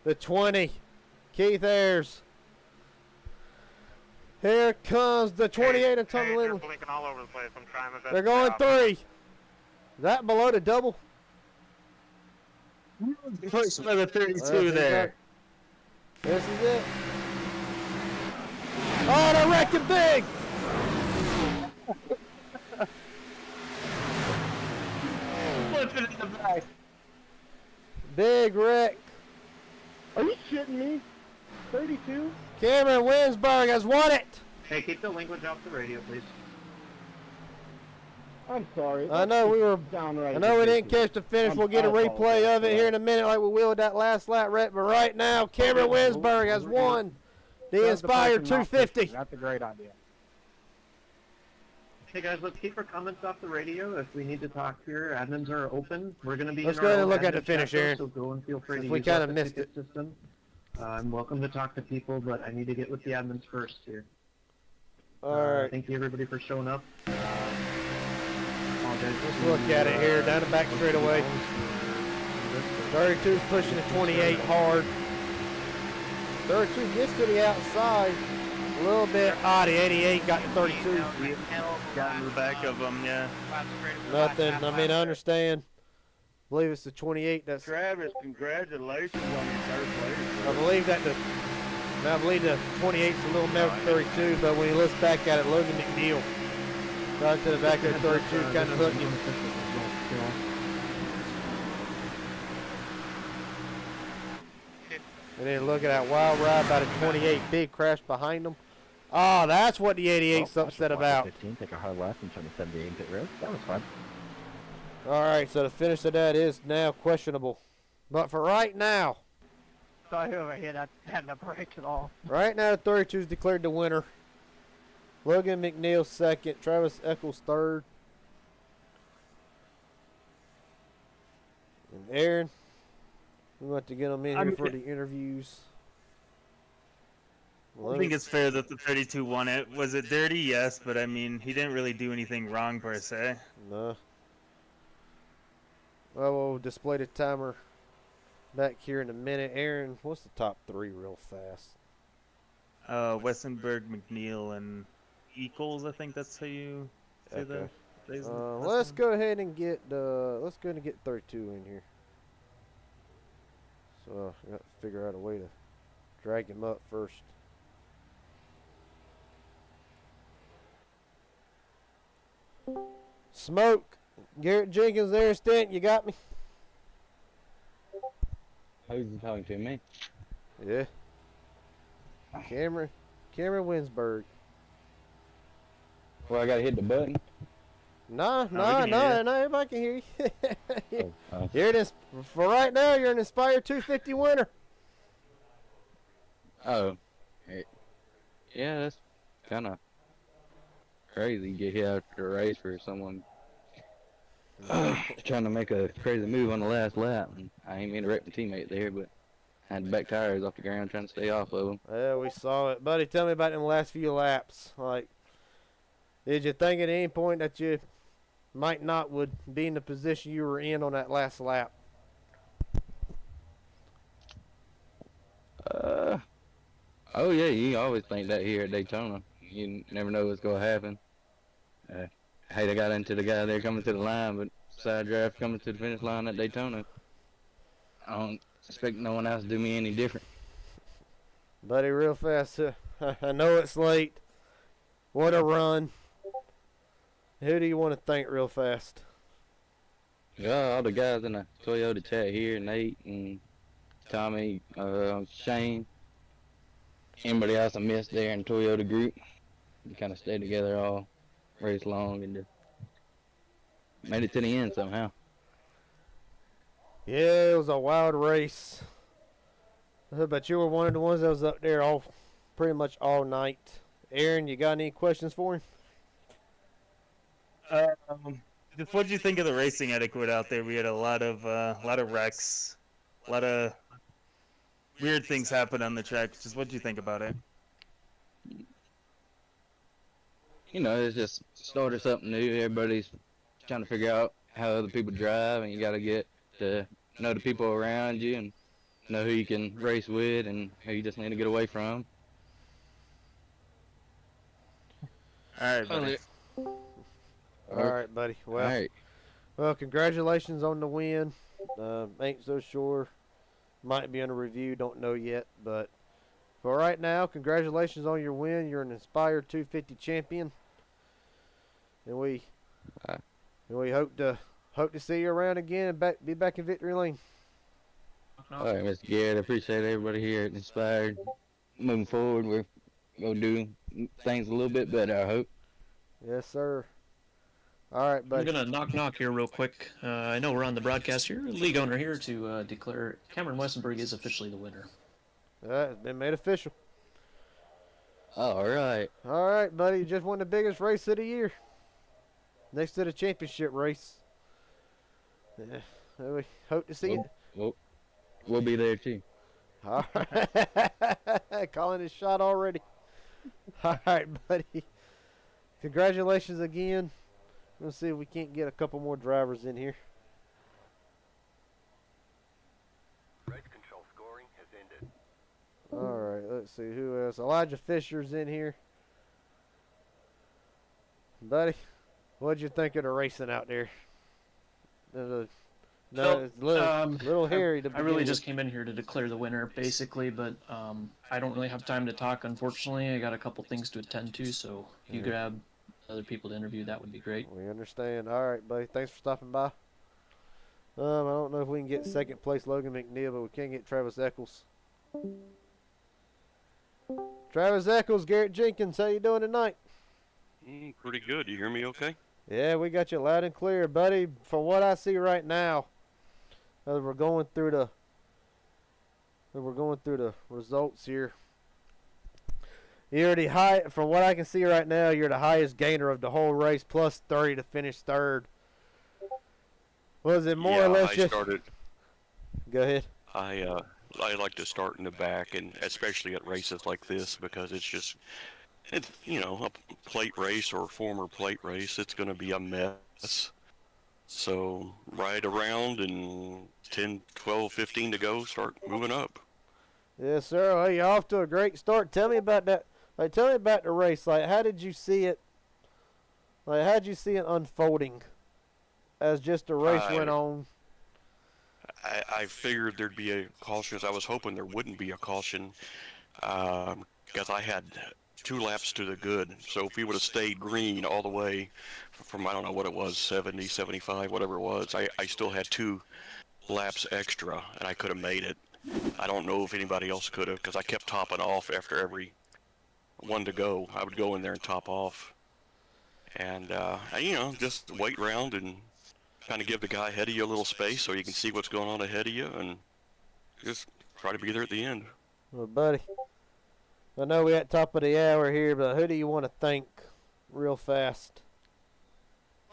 The 20. Keith Ayers. Here comes the 28 of Tommy Lindley. blinking all over the place. I'm trying my best. They're going 3. Is that below the double? Push by the 32 there. This is it. Oh, they're wrecking big! Flipping in the back. Big wreck. Are you shitting me? 32? Cameron Winsberg has won it. Hey, keep the language off the radio, please. I'm sorry. I know we were. Downright I know we didn't ridiculous. catch the finish. We'll get a I replay apologize of it for here that. in a minute, like we will with that last lap wreck. But right now, Cameron Winsberg has won the Shove Inspire person off 250. this. That's a great idea. Hey guys, let's keep our comments off the radio. If we need to talk here, admins are open. We're going to be Let's in go our ahead and own look at the admin finish, chat, Aaron. So go and feel free Since to we use kinda the missed ticket system. I'm welcome to talk to people, but I need to get with the admins first here. All right. Thank you everybody for showing up. Let's look at it here. Down the back straightaway. 32's pushing the 28 hard. 32 gets to the outside. A little bit. The 88 got the 32. Got in the back of them, yeah. Nothing. I mean, I understand. I believe it's the 28. That's. Travis, congratulations on your third place. I believe that the 28's a little mad with 32, but when you look back at it, Logan McNeil got to the back of the 32, kind of hooked him. And then look at that wild ride by the 28, big crash behind them. Oh, that's what the 88's upset about. 15, take a hard left and turn to 78 pit road. That was fun. All right, so the finish of that is now questionable. But for right now, Saw whoever hit that had no brakes at all. Right now, the 32 is declared the winner. Logan McNeil second. Travis Eccles third. And Aaron, we want to get them in here for the interviews. I think it's fair that the 32 won it. Was it dirty? Yes, but I mean, he didn't really do anything wrong per se. No. Well, we'll display the timer back here in a minute. Aaron, what's the top three real fast? Westenberg, McNeil, and Eccles. I think that's how you say Okay. the. Let's go ahead and get 32 in here. So I got to figure out a way to drag him up first. Smoke. Garrett Jenkins there, Stent. You got me? Who's he talking to, me? Yeah. Cameron Winsberg. Well, I gotta hit the button. No, everybody can hear you. You're for right now, you're an Inspire 250 winner. Oh. Yeah, that's kind of crazy. You get hit after a race for someone trying to make a crazy move on the last lap. And I ain't mean to wreck my teammate there, but I had the back tires off the ground trying to stay off of him. Yeah, we saw it. Buddy, tell me about them last few laps. Like, did you think at any point that you might not would be in the position you were in on that last lap? Oh yeah, you always think that here at Daytona. You never know what's gonna happen. Hey, they got into the guy there coming to the line, but side draft coming to the finish line at Daytona. I don't expect no one else to do me any different. Buddy, real fast. I know it's late. What a run. Who do you want to thank real fast? Yeah, all the guys in the Toyota chat here, Nate and Tommy, Shane, anybody else I missed there in the Toyota group. We kind of stayed together all race long and just made it to the end somehow. Yeah, it was a wild race. But you were one of the ones that was up there pretty much all night. Aaron, you got any questions for him? Just what did you think of the racing etiquette out there? We had a lot of wrecks, a lot of weird things happen on the track. Just what did you think about it? You know, it's just started something new. Everybody's trying to figure out how other people drive, and you got to get to know the people around you and know who you can race with and who you just need to get away from. All right, buddy. All right, buddy. Well, congratulations on the win. Ain't so sure. Might be on a review. Don't know yet. But for right now, congratulations on your win. You're an Inspire 250 champion. And we hope to see you around again and be back in victory lane. All right, Mr. Garrett, I appreciate everybody here at Inspired. Moving forward, we're going to do things a little bit better, I hope. Yes, sir. All right, buddy. I'm going to knock here real quick. I know we're on the broadcast here. League owner here to declare Cameron Westenberg is officially the winner. It's been made official. All right. All right, buddy. You just won the biggest race of the year. Next to the championship race. Yeah, we hope to see you. We'll be there, too. All right. Calling his shot already. All right, buddy. Congratulations again. Let's see if we can't get a couple more drivers in here. Race control scoring has ended. All right, let's see who else. Elijah Fisher's in here. Buddy, what'd you think of the racing out there? It's a little hairy. I really just came in here to declare the winner, basically, but I don't really have time to talk, unfortunately. I got a couple things to attend to, so if you grab other people to interview, that would be great. We understand. All right, buddy. Thanks for stopping by. I don't know if we can get second place Logan McNeil, but we can get Travis Eccles. Travis Eccles, Garrett Jenkins, how you doing tonight? Pretty good. You hear me okay? Yeah, we got you loud and clear, buddy. From what I see right now, as we're going through So we're going through the results here. You're the high, from what I can see right now, you're the highest gainer of the whole race, plus 30 to finish third. Was it more or less I just... started. Go ahead. I like to start in the back, and especially at races like this, because it's a plate race or former plate race. It's going to be a mess. So ride around and 10, 12, 15 to go, start moving up. Yes, sir. Well, you're off to a great start. Tell me about that. Like, tell me about the race. Like, how did you see it? Like, how did you see it unfolding as just the race went on? I figured there'd be a caution. I was hoping there wouldn't be a caution, because I had 2 laps to the good. So if we would have stayed green all the way from, I don't know what it was, 70, 75, whatever it was, I still had 2 laps extra, and I could have made it. I don't know if anybody else could have, because I kept topping off after every one to go. I would go in there and top off. And, just wait around and kind of give the guy ahead of you a little space so you can see what's going on ahead of you, and just try to be there at the end. Well, buddy, I know we're at top of the hour here, but who do you want to thank real fast?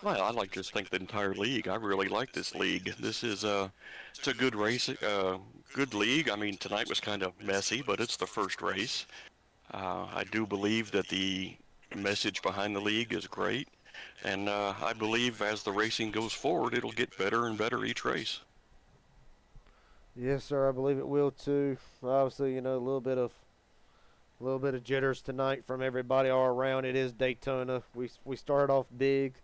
Well, I'd like to just thank the entire league. I really like this league. This is it's a good race, good league. I mean, tonight was kind of messy, but it's the first race. I do believe that the message behind the league is great, and I believe as the racing goes forward, it'll get better and better each race. Yes, sir. I believe it will too. Obviously, a little bit of jitters tonight from everybody all around. It is Daytona. We started off big.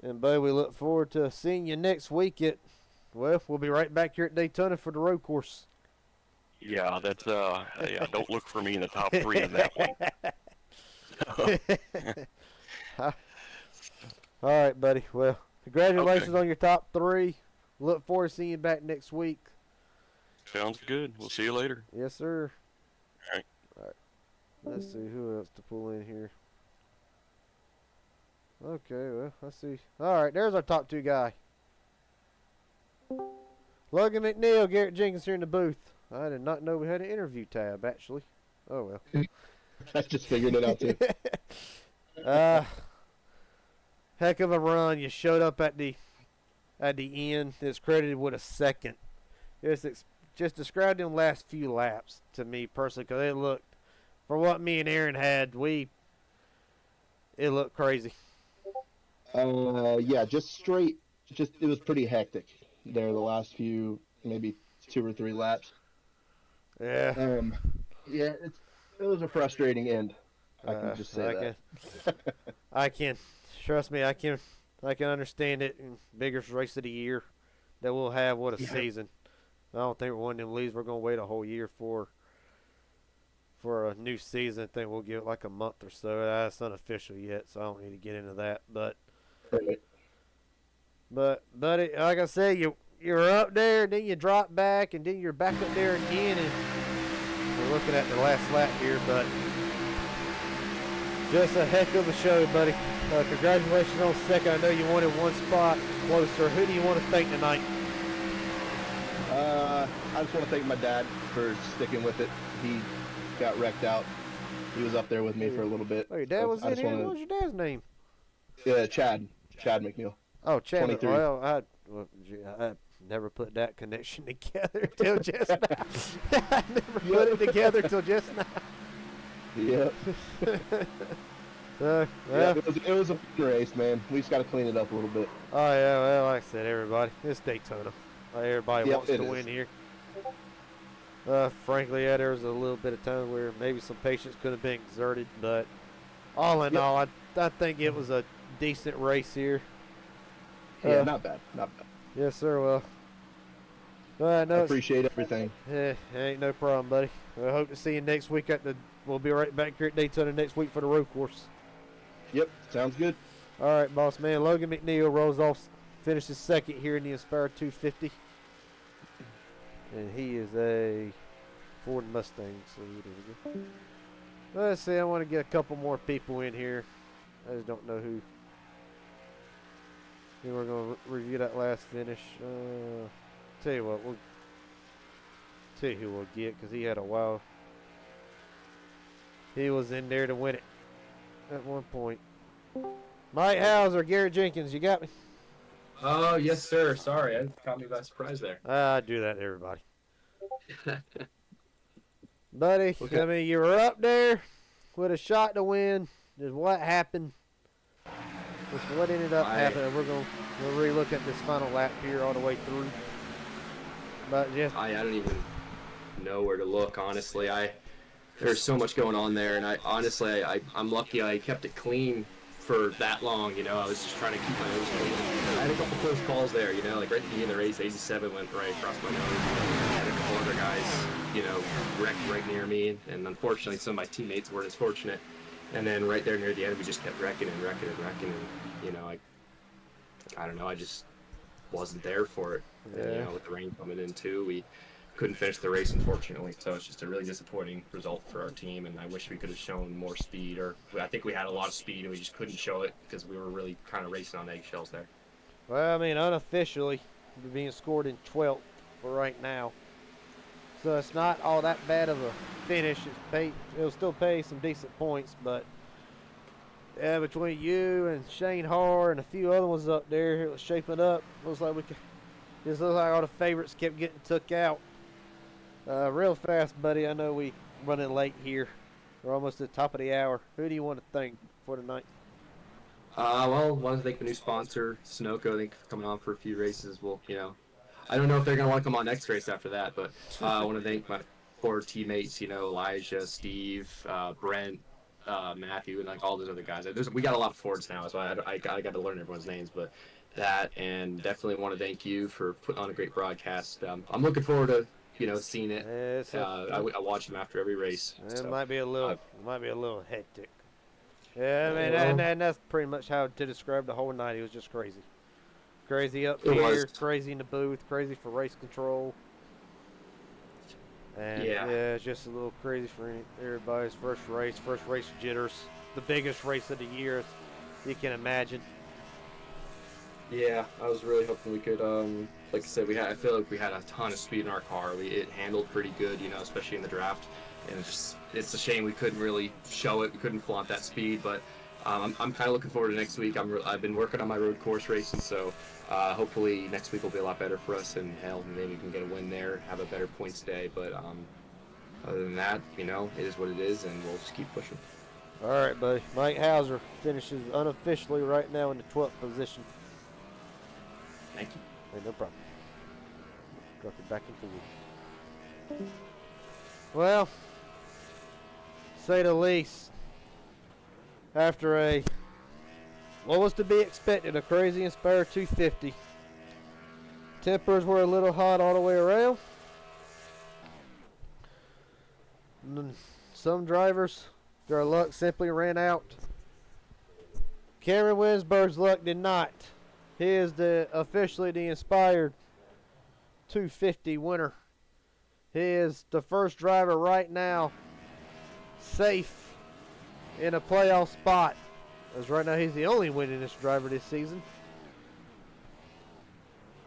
And, bud, we look forward to seeing you next week we'll be right back here at Daytona for the road course. Yeah, that's, don't look for me in the top 3 in that one. All right, buddy. Well, congratulations on your top 3. Look forward to seeing you back next week. Sounds good. We'll see you later. Yes, sir. All right. All right. Let's see who else to pull in here. Okay, well, let's see. All right, there's our top 2 guy. Logan McNeil, Garrett Jenkins here in the booth. I did not know we had an interview tab, actually. Oh, well. I just figured it out, too. Heck of a run. You showed up at the end. It's credited with a second. Just describe them last few laps to me personally, because it looked, for what me and Aaron had, it looked crazy. Yeah, it was pretty hectic there the last few, maybe 2 or 3 laps. Yeah. Yeah, it was a frustrating end. I can just say that. I can. Trust me, I can understand it. Biggest race of the year that we'll have. What a season. I don't think we're one of them leagues we're going to wait a whole year for a new season. I think we'll give it like a month or so. That's unofficial yet, so I don't need to get into that. But buddy, like I said, you're up there, then you drop back, and then you're back up there again, and we're looking at the last lap here, but just a heck of a show, buddy. Congratulations on second. I know you wanted one spot closer. Who do you want to thank tonight? I just want to thank my dad for sticking with it. He got wrecked out. He was up there with me for a little bit. Oh, your dad was in here? What was your dad's name? Yeah, Chad McNeil. Oh, Chad. 23. Well, I never put that connection together till just now. I never put it together till just now. Yep. Yeah, it was a race, man. We just got to clean it up a little bit. Oh, yeah, well, like I said, everybody, it's Daytona. Everybody wants to win here. Frankly, there was a little bit of time where maybe some patience could have been exerted, but all in all, I think it was a decent race here. Yeah, not bad. Yes, sir. Well, I appreciate everything. Yeah, ain't no problem, buddy. I hope to see you next week we'll be right back here at Daytona next week for the road course. Yep, sounds good. All right, boss man. Logan McNeil rolls off, finishes second here in the Inspire 250. And he is a Ford Mustang. So there we go. Let's see. I want to get a couple more people in here. I just don't know who. Then we're going to review that last finish. Tell you what, see who we'll get because he had a while. He was in there to win it at one point. Mike Hauser, Garrett Jenkins, you got me? Oh, yes, sir. Sorry, I caught me by surprise there. I do that to everybody. Buddy, Okay. I mean, you were up there with a shot to win. Is what happened. That's what ended up happening. We'll re-look at this final lap here all the way through. But just I don't even know where to look, honestly. There's so much going on there, and I'm lucky I kept it clean for that long. You know, I was just trying to keep my nose clean. I had a couple close calls there. You know, like right at the beginning of the race, 87 went right across my nose. I had a couple other guys, you know, wrecked right near me, and unfortunately, some of my teammates weren't as fortunate. And then right there near the end, we just kept wrecking, and you know, I don't know, I just wasn't there for it. And, you know, with the rain coming in too, we couldn't finish the race, unfortunately. So it's just a really disappointing result for our team, and I wish we could have shown more speed. Or I think we had a lot of speed, and we just couldn't show it because we were really kind of racing on eggshells there. well, I mean, unofficially, you're being scored in 12th for right now. So it's not all that bad of a finish. It'll still pay some decent points, but yeah, between you and Shane Harr and a few other ones up there, it was shaping up. Looks like all the favorites kept getting took out. Real fast, buddy. I know we running late here. We're almost at the top of the hour. Who do you want to thank for tonight? Well, I want to thank the new sponsor, Sunoco. I think coming on for a few races. Well, you know, I don't know if they're going to want to come on next race after that, but I want to thank my 4 teammates, you know, Elijah, Steve, Brent, Matthew, and like all those other guys. We got a lot of Fords now, so I got to learn everyone's names, but that, and definitely want to thank you for putting on a great broadcast. I'm looking forward to, you know, seeing it. I watch them after every race. It might be a little hectic. Yeah, I mean, and that's pretty much how to describe the whole night. It was just crazy. Crazy up here, crazy in the booth, crazy for race control. And yeah, it's just a little crazy for everybody's first race jitters. The biggest race of the year, you can imagine. Yeah, I was really hoping we could, like I said, I feel like we had a ton of speed in our car. It handled pretty good, you know, especially in the draft. And it's a shame we couldn't really show it. We couldn't flaunt that speed, but I'm kind of looking forward to next week. I've been working on my road course racing, so hopefully next week will be a lot better for us, and hell, maybe we can get a win there, have a better points day. But other than that, you know, it is what it is, and we'll just keep pushing. All right, buddy. Mike Hauser finishes unofficially right now in the 12th position. Thank you. Hey, no problem. Drop it back in for you. Well, say the least, after what was to be expected, a crazy Inspire 250. Tempers were a little hot all the way around. Some drivers, their luck simply ran out. Cameron Winsberg's luck did not. He is officially the Inspired 250 winner. He is the first driver right now safe in a playoff spot. As right now he's the only winningest driver this season.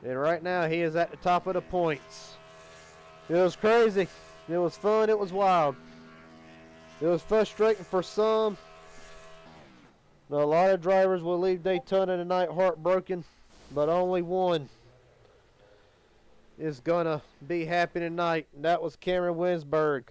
And right now he is at the top of the points. It was crazy. It was fun. It was wild. It was frustrating for some. A lot of drivers will leave Daytona tonight heartbroken, but only one is gonna be happy tonight, and that was Cameron Winsberg.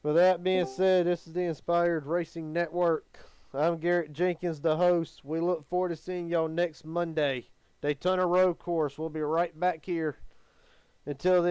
With that being said, this is the Inspired Racing Network. I'm Garrett Jenkins, the host. We look forward to seeing y'all next Monday. Daytona Road Course. We'll be right back here. Until then.